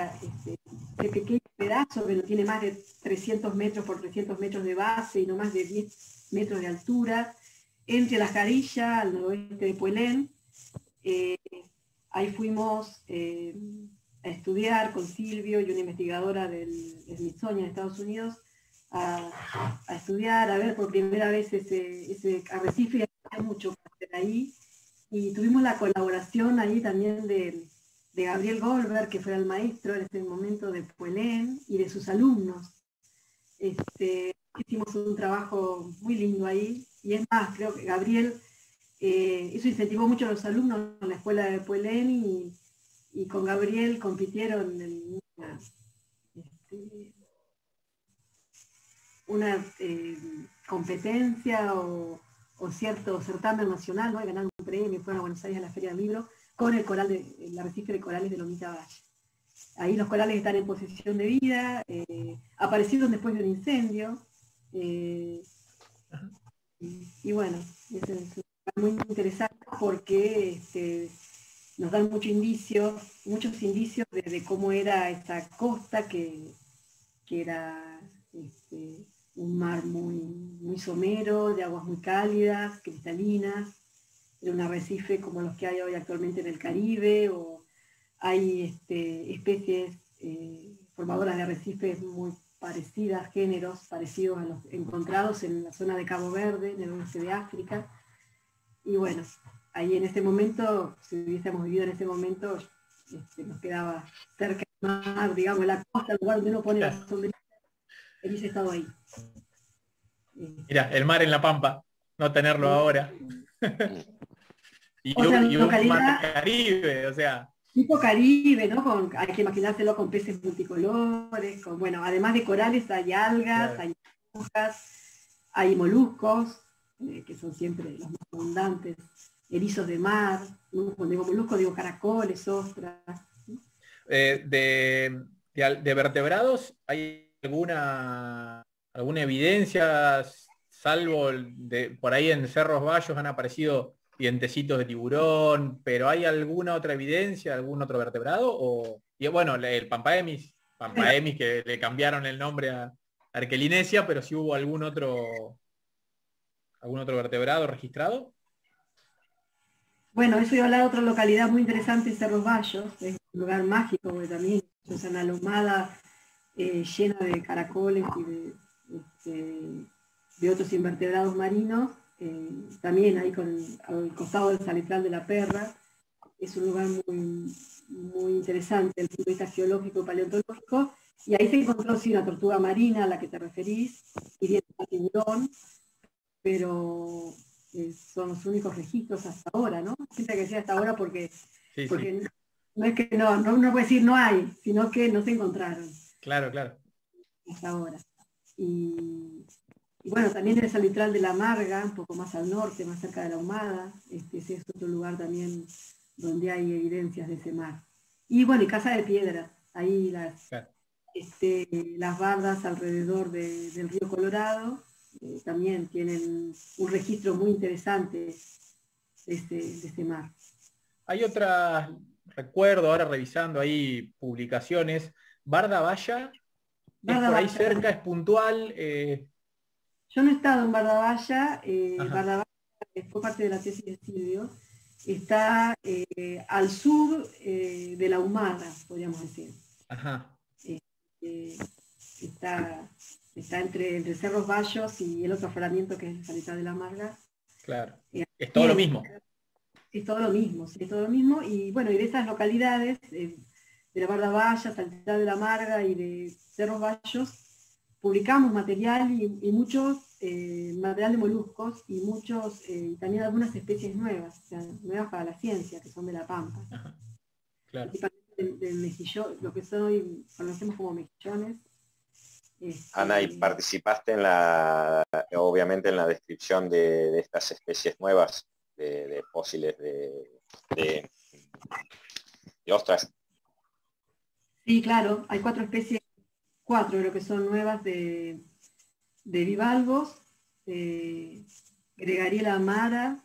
pequeño pedazo que no tiene más de 300 metros por 300 metros de base y no más de 10 metros de altura, entre La Jarilla, al noroeste de Puelén. Ahí fuimos a estudiar con Silvio y una investigadora del Smithsonian de Estados Unidos, a estudiar, a ver por primera vez ese arrecife, y hay mucho que hacer ahí. Y tuvimos la colaboración ahí también de Gabriel Goldberg, que fue el maestro en ese momento de Puelén, y de sus alumnos. Hicimos un trabajo muy lindo ahí, y es más, creo que Gabriel, eso incentivó mucho a los alumnos en la escuela de Puelén, y con Gabriel compitieron en una competencia o cierto certamen nacional, ¿no? Y ganaron un premio, fueron a Buenos Aires a la Feria del Libro, con el arrecife de corales de Lomita Baya. Ahí los corales están en posesión de vida, aparecieron después de un incendio, y bueno, es muy interesante porque nos dan muchos indicios de cómo era esa costa que era un mar muy somero, de aguas muy cálidas, cristalinas. Era un arrecife como los que hay hoy actualmente en el Caribe, o hay especies formadoras de arrecifes muy parecidas, géneros parecidos a los encontrados en la zona de Cabo Verde, en el oeste de África. Y bueno, ahí en ese momento, si hubiésemos vivido en ese momento, nos quedaba cerca del mar, digamos, la costa, el lugar donde uno pone la sombrilla, hubiese estado ahí. Mira, el mar en La Pampa, no tenerlo ahora. y un mar Caribe, o sea. Tipo Caribe, ¿no? Hay que imaginárselo con peces multicolores, bueno, además de corales hay algas, claro, hay hojas, hay moluscos, que son siempre los más abundantes, erizos de mar, cuando digo moluscos digo caracoles, ostras. De vertebrados, ¿hay alguna evidencia, salvo por ahí en Cerros Bayos han aparecido dientecitos de tiburón, pero ¿hay alguna otra evidencia, algún otro vertebrado? Y bueno, el Pampaemis que le cambiaron el nombre a Arquelinesia, pero si hubo algún otro vertebrado registrado. Bueno, eso iba a hablar de otra localidad muy interesante, Cerros Bayos, es un lugar mágico, porque también es una lomada llena de caracoles y de otros invertebrados marinos, también ahí al costado del Salitrán de la Perra. Es un lugar muy, muy interesante desde el punto de vista geológico y paleontológico, y ahí se encontró sí una tortuga marina a la que te referís, y dientes de tiburón, pero son los únicos registros hasta ahora, ¿no? Siempre que decía hasta ahora porque sí. No es que no puede decir no hay, sino que no se encontraron. Claro. Hasta ahora. Y Y bueno, también el Salitral de la Marga, un poco más al norte, más cerca de la Ahumada. Ese es otro lugar también donde hay evidencias de ese mar. Y bueno, y Casa de Piedra, ahí Claro. las bardas alrededor del río Colorado también tienen un registro muy interesante de este mar. Hay otras, recuerdo ahora revisando ahí publicaciones, Barda Valla, ¿es por ahí cerca, es puntual? Yo no he estado en Bardavalla, Ajá. Bardavalla fue parte de la tesis de estudio, está al sur de la Ahumada, podríamos decir. Ajá. Está entre Cerros Bayos y el otro afloramiento que es el Salitral de la Marga. Claro. Es todo lo mismo. Es todo lo mismo, sí, es todo lo mismo. Y bueno, y de esas localidades, de la Bardavalla, Salitral de la Marga y de Cerros Bayos, publicamos material y muchos material de moluscos y muchos, también algunas especies nuevas, o sea, nuevas para la ciencia, que son de la Pampa. Ajá. Claro. Principalmente de mejillón, lo que hoy conocemos como mejillones. Ana, ¿y participaste obviamente en la descripción de estas especies nuevas, de fósiles de ostras? Sí, claro, hay 4 especies, 4 creo que son nuevas de bivalvos, Gregariela amara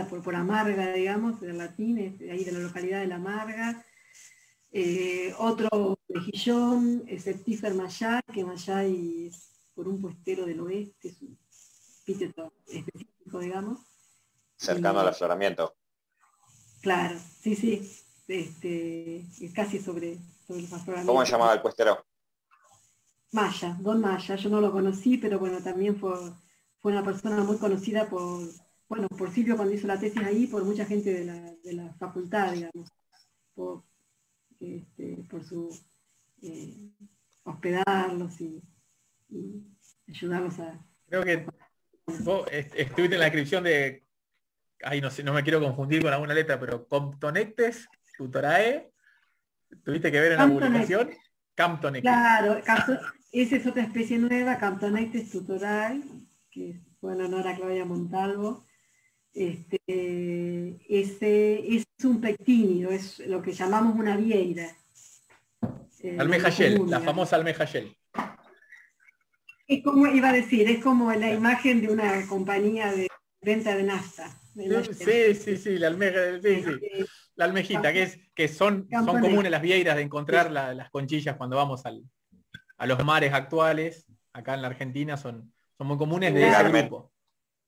por amarga, digamos, del latín, ahí de la localidad de La Amarga. Otro mejillón, Septifer mayay, que mayay es por un puestero del oeste, es un epíteto específico, digamos. Cercano al afloramiento. Claro, sí, es casi sobre el afloramiento. ¿Cómo se llamaba el puestero? Maya, Don Maya, yo no lo conocí, pero bueno, también fue una persona muy conocida por Silvio cuando hizo la tesis ahí, por mucha gente de la facultad, digamos, por su hospedarlos y ayudarlos a... Creo que vos estuviste en la descripción de, no sé, no me quiero confundir con alguna letra, pero Comptonectes tutorae, ¿tuviste que ver en la publicación? Camptonectes. Claro, esa es otra especie nueva, Camptonectes tutorae, que fue en honor a Claudia Montalvo. Ese es un pectínido, es lo que llamamos una vieira. Almeja Shell, la famosa almeja Shell. Es como, iba a decir, es como la imagen de una compañía de venta de nafta. Sí, la almeja, sí. La almejita, que son comunes las vieiras de encontrar las conchillas cuando vamos a los mares actuales, acá en la Argentina, son muy comunes de ese grupo.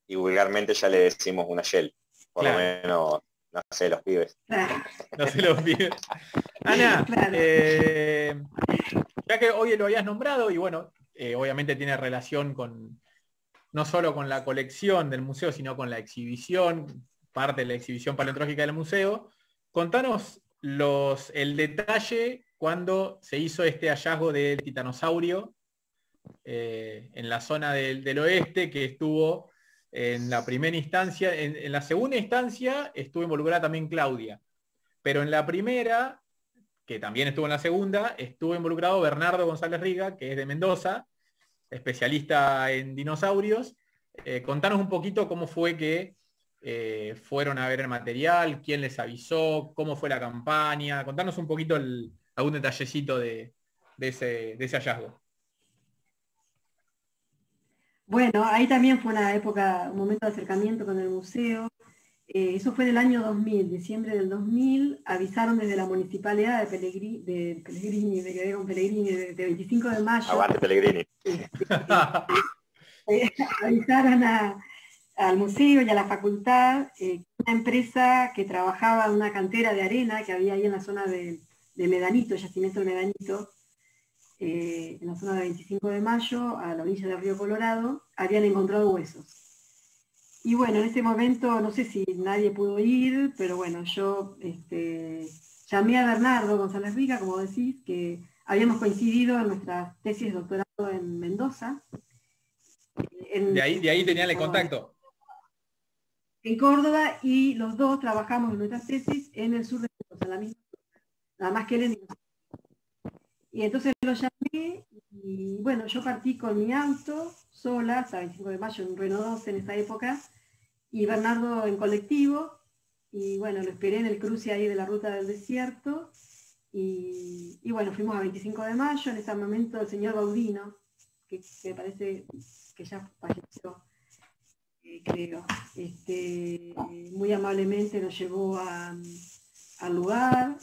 Y vulgarmente ya le decimos una shell, por lo menos, no sé, los pibes. Claro. No sé los pibes. Ana, claro. Ya que hoy lo habías nombrado, y bueno, obviamente tiene relación no solo con la colección del museo, sino con la exhibición, parte de la exhibición paleontológica del museo, contanos el detalle cuando se hizo este hallazgo del titanosaurio en la zona del oeste, que estuvo en la primera instancia. En la segunda instancia estuvo involucrada también Claudia, pero en la primera, que también estuvo en la segunda, estuvo involucrado Bernardo González Riga, que es de Mendoza, especialista en dinosaurios. Contanos un poquito cómo fue que fueron a ver el material, quién les avisó, cómo fue la campaña. Contanos un poquito algún detallecito de ese hallazgo. Bueno, ahí también fue un momento de acercamiento con el museo. Eso fue en el año 2000, diciembre del 2000, avisaron desde la municipalidad de Pellegrini, me quedé con Pellegrini, de 25 de mayo. Aguante Pellegrini. Avisaron al museo y a la facultad, una empresa que trabajaba en una cantera de arena que había ahí en la zona de Medanito, yacimiento de Medanito, en la zona de 25 de mayo, a la orilla del río Colorado, habían encontrado huesos. Y bueno, en ese momento, no sé si nadie pudo ir, pero bueno, yo llamé a Bernardo González Riga, como decís, que habíamos coincidido en nuestra tesis de doctorado en Mendoza. De ahí tenían el contacto. En Córdoba, y los dos trabajamos en nuestra tesis en el sur de Mendoza, la misma, nada más que él en... Y entonces lo llamé, y bueno, yo partí con mi auto, sola, hasta 25 de mayo, en un Renault 12 en esa época, y Bernardo en colectivo, y bueno, lo esperé en el cruce ahí de la ruta del desierto, y bueno, fuimos a 25 de mayo, en ese momento el señor Baudino, que me parece que ya falleció, creo, muy amablemente nos llevó al lugar,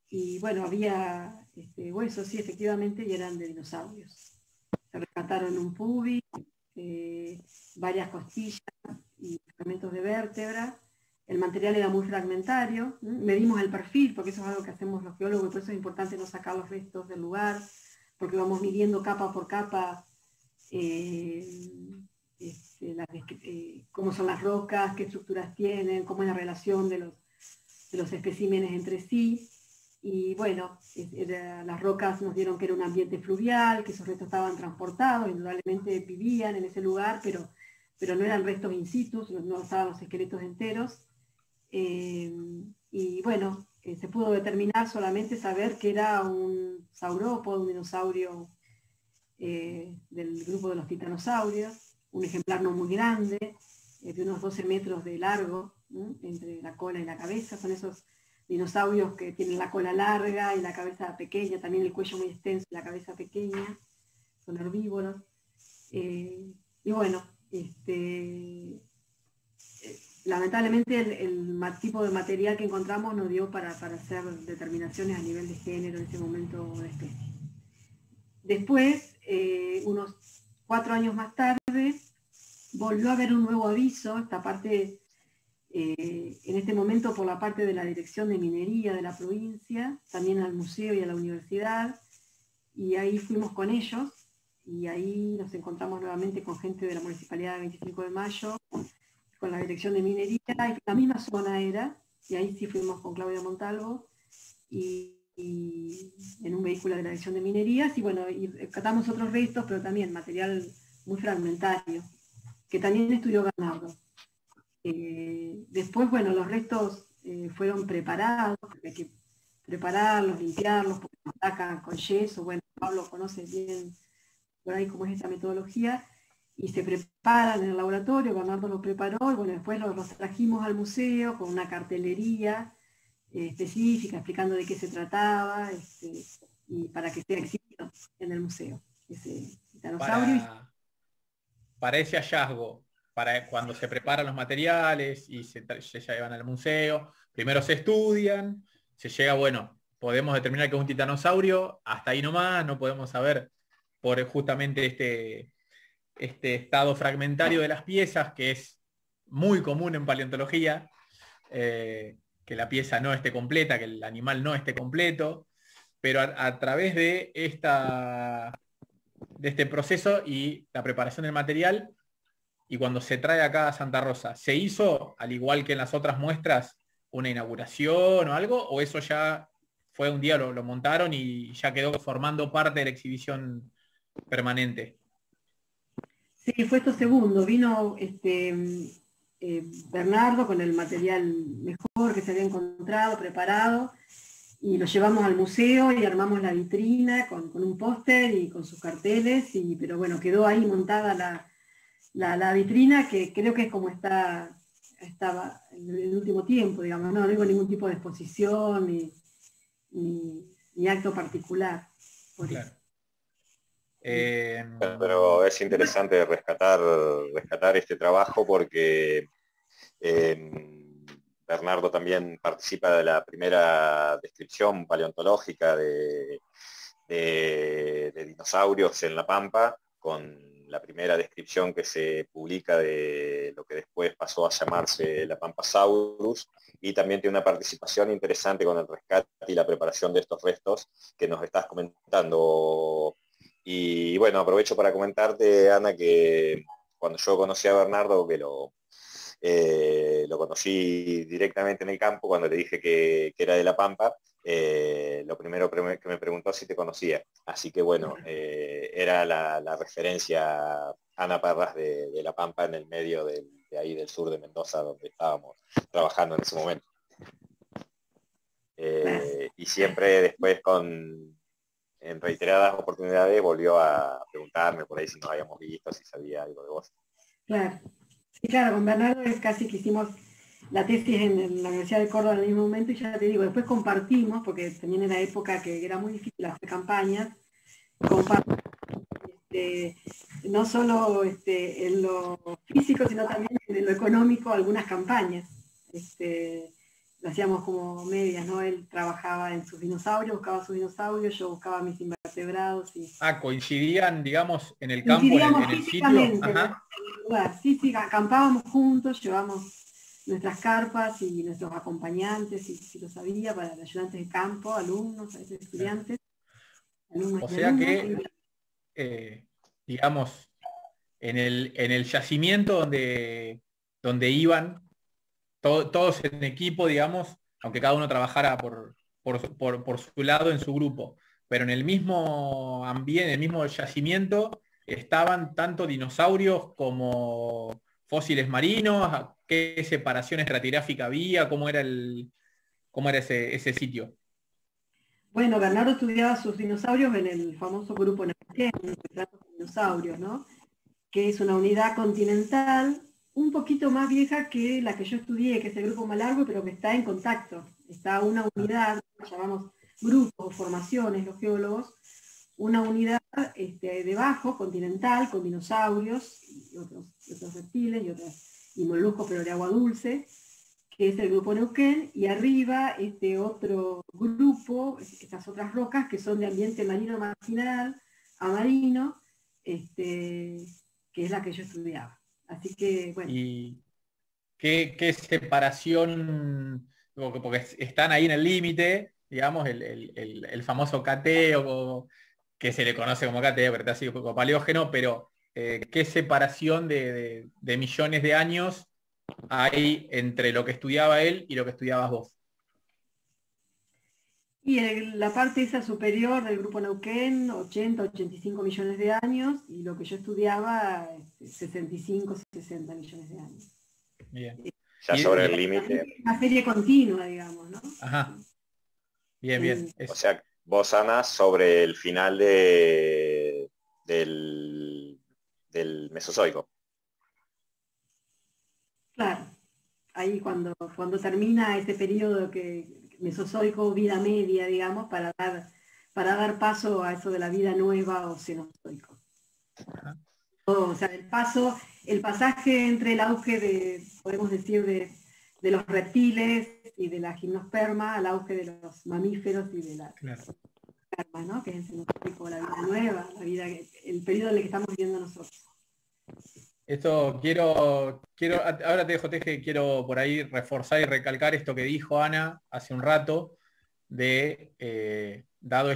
y bueno, había huesos, sí, efectivamente, y eran de dinosaurios. Se rescataron un pubis, varias costillas y fragmentos de vértebra. El material era muy fragmentario. Medimos el perfil, porque eso es algo que hacemos los geólogos, y por eso es importante no sacar los restos del lugar, porque vamos midiendo capa por capa cómo son las rocas, qué estructuras tienen, cómo es la relación de los especímenes entre sí. Y bueno, las rocas nos dieron que era un ambiente fluvial, que esos restos estaban transportados, indudablemente vivían en ese lugar, pero no eran restos in situ, no estaban los esqueletos enteros. Y bueno, se pudo determinar solamente saber que era un saurópodo, un dinosaurio del grupo de los titanosaurios, un ejemplar no muy grande, de unos 12 metros de largo, entre la cola y la cabeza. Son esos dinosaurios que tienen la cola larga y la cabeza pequeña, también el cuello muy extenso y la cabeza pequeña, son herbívoros. Y bueno, lamentablemente el tipo de material que encontramos no dio para hacer determinaciones a nivel de género en ese momento de especie. Después, unos 4 años más tarde, volvió a haber un nuevo aviso, esta parte, en este momento por la parte de la Dirección de Minería de la provincia, también al museo y a la universidad, y ahí fuimos con ellos, y ahí nos encontramos nuevamente con gente de la Municipalidad de 25 de Mayo, con la Dirección de Minería, y la misma zona era, y ahí sí fuimos con Claudia Montalvo, y en un vehículo de la Dirección de Minerías, y bueno, y catamos otros restos, pero también material muy fragmentario, que también estudió Bernardo. Después, bueno, los restos fueron preparados, porque hay que prepararlos, limpiarlos, porque los sacan con yeso. Bueno, Pablo conoce bien por ahí cómo es esa metodología, y se preparan en el laboratorio. Bernardo los preparó, y bueno, después los trajimos al museo con una cartelería específica, explicando de qué se trataba, y para que esté exhibido en el museo, ese titanosaurio. Para ese hallazgo, para cuando se preparan los materiales y se llevan al museo, primero se estudian, se llega, bueno, podemos determinar que es un titanosaurio, hasta ahí nomás, no podemos saber por justamente este estado fragmentario de las piezas, que es muy común en paleontología, que la pieza no esté completa, que el animal no esté completo, pero a través de este proceso y la preparación del material, y cuando se trae acá a Santa Rosa, ¿se hizo, al igual que en las otras muestras, una inauguración o algo? ¿O eso ya fue un día, lo montaron y ya quedó formando parte de la exhibición permanente? Sí, fue esto segundo. Vino Bernardo con el material mejor que se había encontrado, preparado, y lo llevamos al museo y armamos la vitrina con un póster y con sus carteles, pero bueno, quedó ahí montada la vitrina, que creo que es como estaba en el último tiempo, digamos, no hubo ningún tipo de exposición ni acto particular. Claro. Pero es interesante rescatar este trabajo porque Bernardo también participa de la primera descripción paleontológica de dinosaurios en La Pampa, con la primera descripción que se publica de lo que después pasó a llamarse la Pampasaurus, y también tiene una participación interesante con el rescate y la preparación de estos restos que nos estás comentando. Y bueno, aprovecho para comentarte, Ana, que cuando yo conocí a Bernardo, que lo conocí directamente en el campo, cuando le dije que era de La Pampa, lo primero que me preguntó si te conocía. Así que bueno, era la referencia Ana Parras de La Pampa, en el medio de ahí del sur de Mendoza, donde estábamos trabajando en ese momento. Y siempre después con en reiteradas oportunidades volvió a preguntarme por ahí si nos habíamos visto, si sabía algo de vos. Claro. Sí, claro, con Bernardo es casi que hicimos la tesis en la Universidad de Córdoba en el mismo momento, y ya te digo, después compartimos, porque también en la época que era muy difícil hacer campañas, compartimos, no solo en lo físico, sino también en lo económico, algunas campañas. Lo hacíamos como medias, ¿no? Él trabajaba en sus dinosaurios, buscaba sus dinosaurios, yo buscaba mis invertebrados. Coincidían, digamos, en el campo, en el sitio. Ajá. Sí, acampábamos juntos, llevamos nuestras carpas y nuestros acompañantes, si lo sabía, para ayudantes de campo, alumnos, a veces estudiantes. O sea que, digamos, en el yacimiento donde iban todos en equipo, digamos, aunque cada uno trabajara por su lado en su grupo, pero en el mismo ambiente, en el mismo yacimiento, estaban tanto dinosaurios como fósiles marinos. ¿Qué separación estratigráfica había? ¿Cómo era ese sitio? Bueno, Bernardo estudiaba sus dinosaurios en el famoso grupo Neuquén, Retratos de Dinosaurios, ¿no? Que es una unidad continental un poquito más vieja que la que yo estudié, que es el grupo Malargüe, pero que está en contacto. Está una unidad, llamamos grupos, formaciones, los geólogos, una unidad debajo, continental, con dinosaurios y otros reptiles y moluscos, pero de agua dulce, que es el grupo Neuquén, y arriba otro grupo, estas otras rocas que son de ambiente marino marginal, amarino, que es la que yo estudiaba. Así que, bueno. ¿Y qué separación? Porque están ahí en el límite, digamos, el famoso cateo, que se le conoce como cateo, pero está así como paleógeno, pero ¿qué separación de millones de años hay entre lo que estudiaba él y lo que estudiabas vos? Y la parte esa superior del grupo Neuquén, 80, 85 millones de años, y lo que yo estudiaba, 65, 60 millones de años. Bien. Ya sobre el límite. Una serie continua, digamos, ¿no? Ajá. Bien, bien. O sea, vos, Ana, sobre el final del Mesozoico. Claro. Ahí cuando termina ese periodo Mesozoico, vida media, digamos, para dar paso a eso de la vida nueva o Cenozoico. O sea, el pasaje entre el auge podemos decir, de los reptiles y de la gimnosperma al auge de los mamíferos y de la esperma, ¿no? Que es el Cenozoico, la vida nueva, el periodo en el que estamos viviendo nosotros. Esto ahora te dejo, Teje, quiero por ahí reforzar y recalcar esto que dijo Ana hace un rato, dado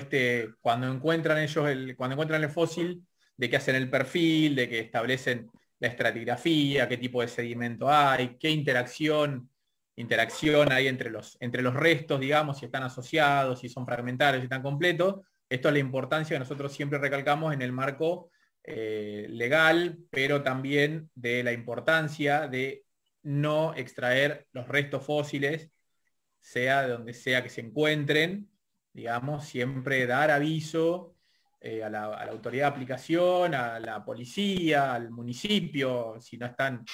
cuando encuentran el fósil, de que hacen el perfil, de que establecen la estratigrafía, qué tipo de sedimento hay, qué interacción hay entre los restos, digamos, si están asociados, si son fragmentarios, si están completos. Esto es la importancia que nosotros siempre recalcamos en el marco legal, pero también de la importancia de no extraer los restos fósiles, sea de donde sea que se encuentren, digamos, siempre dar aviso a la autoridad de aplicación, a la policía, al municipio. Si no están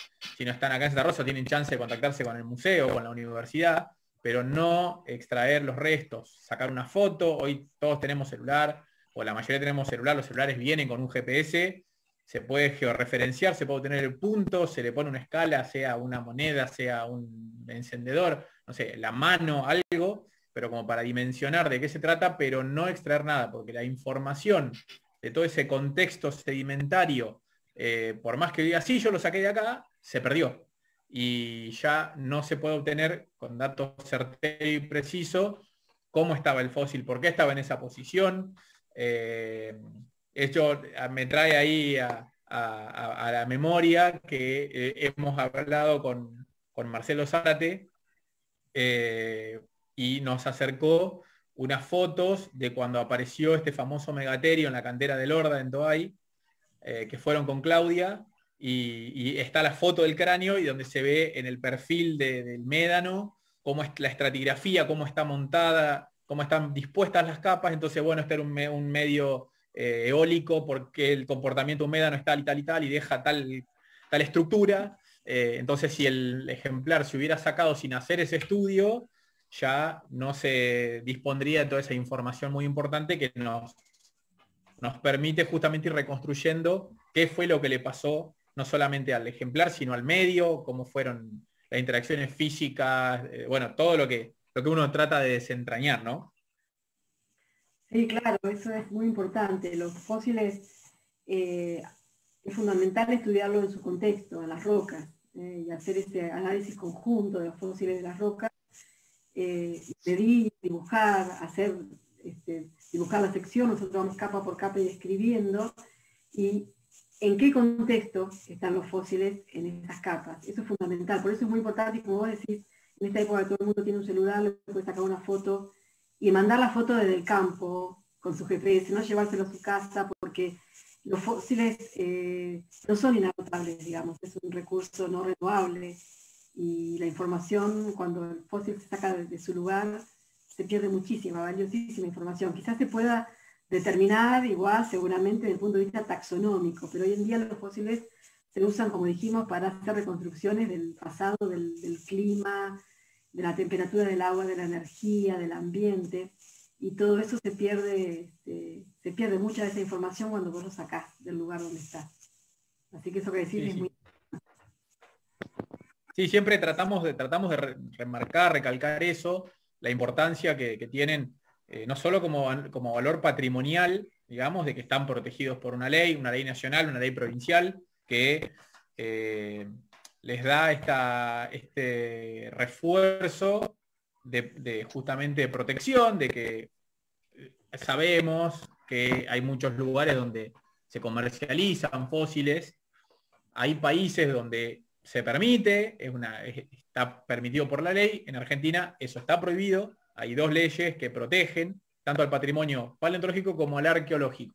acá en Santa Rosa, tienen chance de contactarse con el museo, con la universidad, pero no extraer los restos, sacar una foto. Hoy todos tenemos celular, o la mayoría tenemos celular, los celulares vienen con un GPS, se puede georreferenciar, se puede obtener el punto, se le pone una escala, sea una moneda, sea un encendedor, no sé, la mano, algo, pero como para dimensionar de qué se trata, pero no extraer nada, porque la información de todo ese contexto sedimentario, por más que diga, sí, yo lo saqué de acá, se perdió. Y ya no se puede obtener con datos certeros y precisos cómo estaba el fósil, por qué estaba en esa posición. Esto me trae ahí a la memoria que hemos hablado con Marcelo Zárate, y nos acercó unas fotos de cuando apareció este famoso megaterio en la cantera del Horda en Toay, que fueron con Claudia, y está la foto del cráneo y donde se ve en el perfil del médano cómo es la estratigrafía, cómo está montada cómo están dispuestas las capas. Entonces, bueno, este era un medio eólico porque el comportamiento humedad no es tal y tal y tal y deja tal estructura. Entonces, si el ejemplar se hubiera sacado sin hacer ese estudio, ya no se dispondría de toda esa información muy importante que nos permite justamente ir reconstruyendo qué fue lo que le pasó, no solamente al ejemplar, sino al medio, cómo fueron las interacciones físicas, bueno, todo lo que uno trata de desentrañar, ¿no? Sí, claro, eso es muy importante. Los fósiles es fundamental estudiarlo en su contexto, en las rocas, y hacer ese análisis conjunto de los fósiles de las rocas, medir, dibujar, dibujar la sección, nosotros vamos capa por capa y escribiendo, y en qué contexto están los fósiles en esas capas. Eso es fundamental, por eso es muy importante, y como vos decís, en esta época todo el mundo tiene un celular, le puede sacar una foto y mandar la foto desde el campo con su GPS, no llevárselo a su casa, porque los fósiles no son inagotables, digamos, es un recurso no renovable, y la información, cuando el fósil se saca de su lugar, se pierde muchísima, valiosísima información. Quizás se pueda determinar igual, seguramente, desde el punto de vista taxonómico, pero hoy en día los fósiles se usan, como dijimos, para hacer reconstrucciones del pasado, del clima, de la temperatura del agua, de la energía, del ambiente, y todo eso se pierde mucha de esa información cuando vos lo sacás del lugar donde está. Así que eso que decís es muy... Sí, siempre tratamos de remarcar, recalcar eso, la importancia que tienen, no solo como valor patrimonial, digamos, de que están protegidos por una ley nacional, una ley provincial, que les da este refuerzo de justamente protección, de que sabemos que hay muchos lugares donde se comercializan fósiles, hay países donde se permite, está permitido por la ley. En Argentina eso está prohibido. Hay 2 leyes que protegen tanto al patrimonio paleontológico como al arqueológico.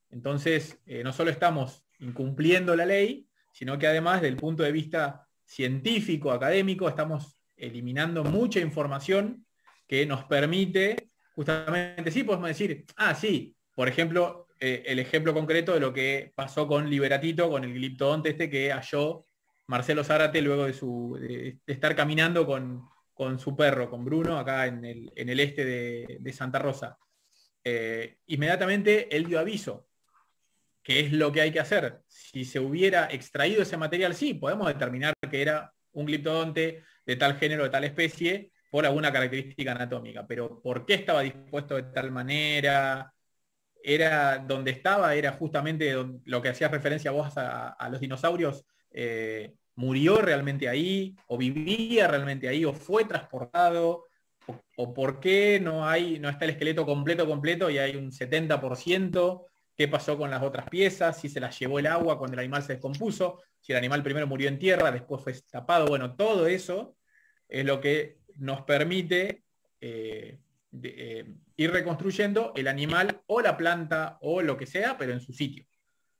Entonces, no solo estamos incumpliendo la ley, sino que además, desde el punto de vista científico, académico, estamos eliminando mucha información que nos permite, justamente, sí, podemos decir, sí, por ejemplo, el ejemplo concreto de lo que pasó con Liberatito, con el gliptodonte que halló Marcelo Zárate luego de estar caminando con su perro, con Bruno, acá en el este de Santa Rosa. Inmediatamente él dio aviso. ¿Qué es lo que hay que hacer? Si se hubiera extraído ese material, sí, podemos determinar que era un gliptodonte de tal género, de tal especie, por alguna característica anatómica. Pero ¿por qué estaba dispuesto de tal manera? Era justamente lo que hacías referencia vos a los dinosaurios, murió realmente ahí, o vivía realmente ahí, o fue transportado, o por qué no está el esqueleto completo y hay un 70%, qué pasó con las otras piezas, si se las llevó el agua cuando el animal se descompuso, si el animal primero murió en tierra, después fue tapado. Bueno, todo eso es lo que nos permite ir reconstruyendo el animal o la planta o lo que sea, pero en su sitio.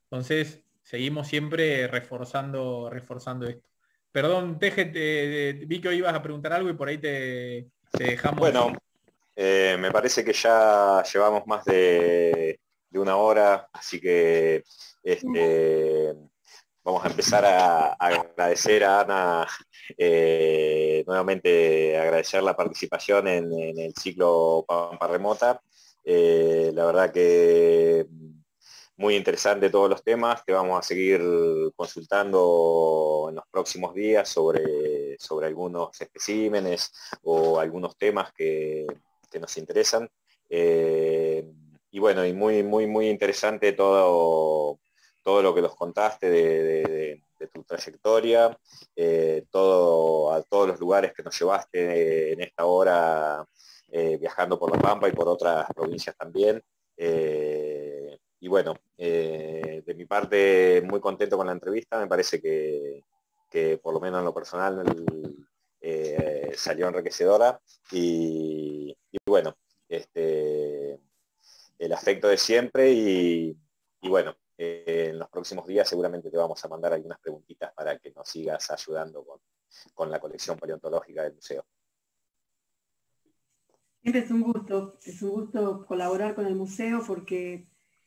Entonces, seguimos siempre reforzando esto. Perdón, Teje, vi que hoy ibas a preguntar algo y por ahí te dejamos. Bueno, me parece que ya llevamos más de 1 hora, así que vamos a empezar a agradecer a Ana, nuevamente agradecer la participación en el ciclo Pampa Remota. La verdad que muy interesante todos los temas que vamos a seguir consultando en los próximos días sobre algunos especímenes o algunos temas que nos interesan. Y bueno, y muy interesante todo lo que nos contaste de tu trayectoria, a todos los lugares que nos llevaste en esta hora, viajando por La Pampa y por otras provincias también. Y bueno, de mi parte muy contento con la entrevista, me parece que por lo menos en lo personal salió enriquecedora y bueno, el afecto de siempre y bueno, en los próximos días seguramente te vamos a mandar algunas preguntitas para que nos sigas ayudando con la colección paleontológica del museo. Siempre es un gusto colaborar con el museo porque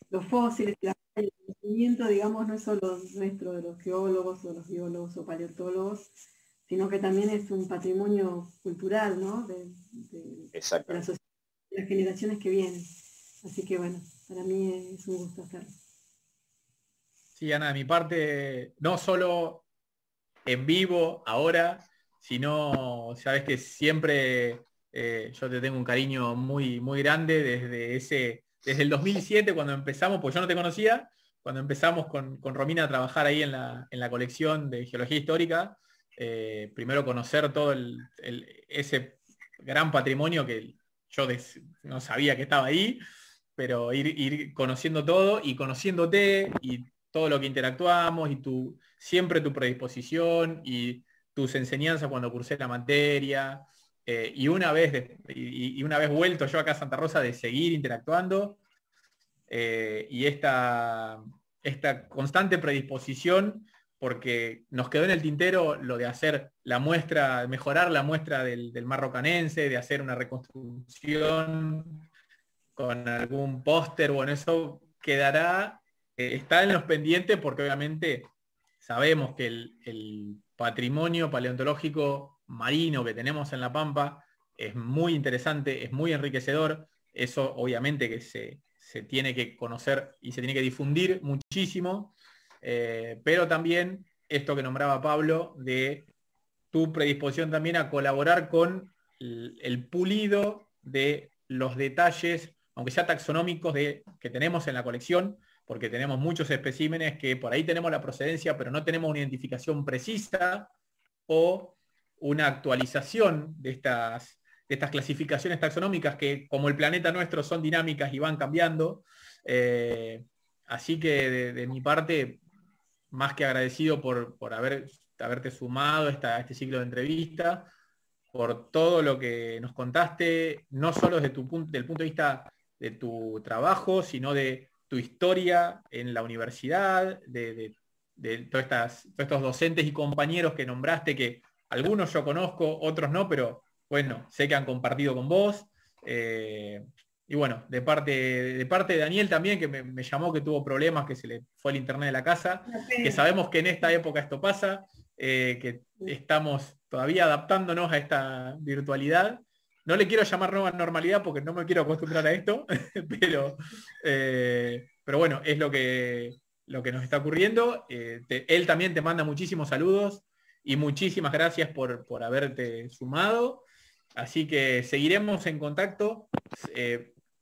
los fósiles y el conocimiento, digamos, no es solo nuestro de los geólogos o los biólogos o paleontólogos, sino que también es un patrimonio cultural, ¿no? De la sociedad, de las generaciones que vienen. Así que bueno, para mí es un gusto hacerlo. Sí, Ana, de mi parte, no solo en vivo ahora, sino, sabes que siempre yo te tengo un cariño muy, muy grande desde el 2007 cuando empezamos, pues yo no te conocía, cuando empezamos con Romina a trabajar ahí en la colección de Geología Histórica, primero conocer todo ese gran patrimonio que yo no sabía que estaba ahí, pero ir conociendo todo y conociéndote y todo lo que interactuamos y siempre tu predisposición y tus enseñanzas cuando cursé la materia. Y una vez vuelto yo acá a Santa Rosa de seguir interactuando y esta constante predisposición, porque nos quedó en el tintero lo de hacer la muestra, mejorar la muestra del Mar Rocanense, de hacer una reconstrucción con algún póster, bueno, eso quedará, está en los pendientes porque obviamente sabemos que el patrimonio paleontológico marino que tenemos en La Pampa es muy interesante, es muy enriquecedor, eso obviamente que se tiene que conocer y se tiene que difundir muchísimo, pero también esto que nombraba Pablo de tu predisposición también a colaborar con el pulido de los detalles, aunque sea taxonómicos, que tenemos en la colección, porque tenemos muchos especímenes que por ahí tenemos la procedencia, pero no tenemos una identificación precisa o una actualización de estas clasificaciones taxonómicas que, como el planeta nuestro, son dinámicas y van cambiando. Así que de mi parte, más que agradecido por haberte sumado a este ciclo de entrevistas, por todo lo que nos contaste, no solo desde del punto de vista de tu trabajo, sino de tu historia en la universidad, de todos estos docentes y compañeros que nombraste, que algunos yo conozco, otros no, pero bueno, sé que han compartido con vos. Y bueno, de parte de Daniel también, que me llamó que tuvo problemas, que se le fue el internet de la casa, que sabemos que en esta época esto pasa, que estamos todavía adaptándonos a esta virtualidad. No le quiero llamar nueva normalidad porque no me quiero acostumbrar a esto, pero bueno, es lo que nos está ocurriendo. Él también te manda muchísimos saludos y muchísimas gracias por haberte sumado. Así que seguiremos en contacto.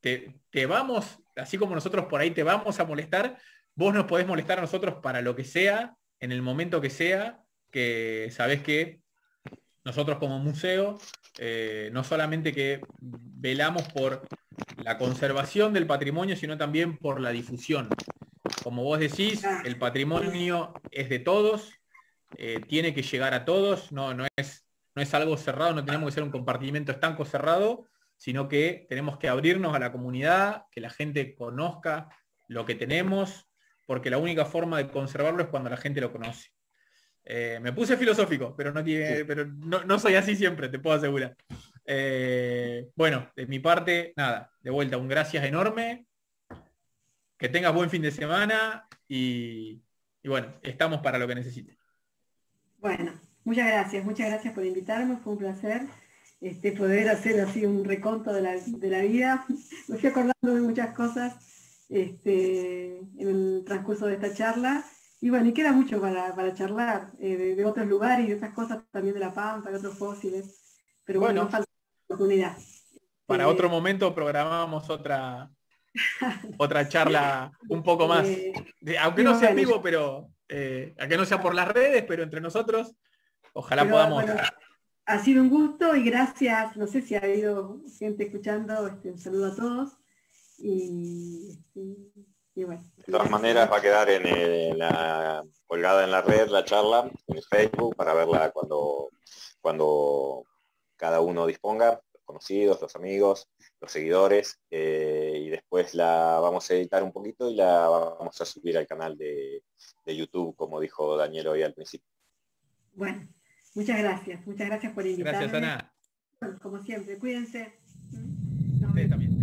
Te vamos, así como nosotros por ahí te vamos a molestar, vos nos podés molestar a nosotros para lo que sea, en el momento que sea, que sabés que nosotros como museo, no solamente que velamos por la conservación del patrimonio, sino también por la difusión. Como vos decís, el patrimonio es de todos, tiene que llegar a todos, no es algo cerrado, no tenemos que ser un compartimento estanco cerrado, sino que tenemos que abrirnos a la comunidad, que la gente conozca lo que tenemos, porque la única forma de conservarlo es cuando la gente lo conoce. Me puse filosófico, pero no soy así siempre, te puedo asegurar. Bueno, de mi parte, nada, de vuelta, un gracias enorme, que tengas buen fin de semana y bueno, estamos para lo que necesites. Bueno, muchas gracias por invitarme, fue un placer poder hacer así un reconto de la vida. Me fui acordando de muchas cosas en el transcurso de esta charla. Y bueno, y queda mucho para charlar de otros lugares y de otras cosas también de La Pampa, de otros fósiles. Pero bueno, no falta oportunidad. Para otro momento programamos otra charla un poco más, aunque no sea en vivo, pero aunque no sea por las redes, pero entre nosotros, ojalá podamos. Bueno, ha sido un gusto y gracias. No sé si ha habido gente escuchando, un saludo a todos. Y bueno. De todas maneras va a quedar colgada en la red la charla, en Facebook, para verla cuando cada uno disponga, los conocidos, los amigos, los seguidores, y después la vamos a editar un poquito y la vamos a subir al canal de YouTube, como dijo Daniel hoy al principio. Bueno, muchas gracias por invitarme. Gracias, Ana. Como siempre, cuídense. Ustedes también.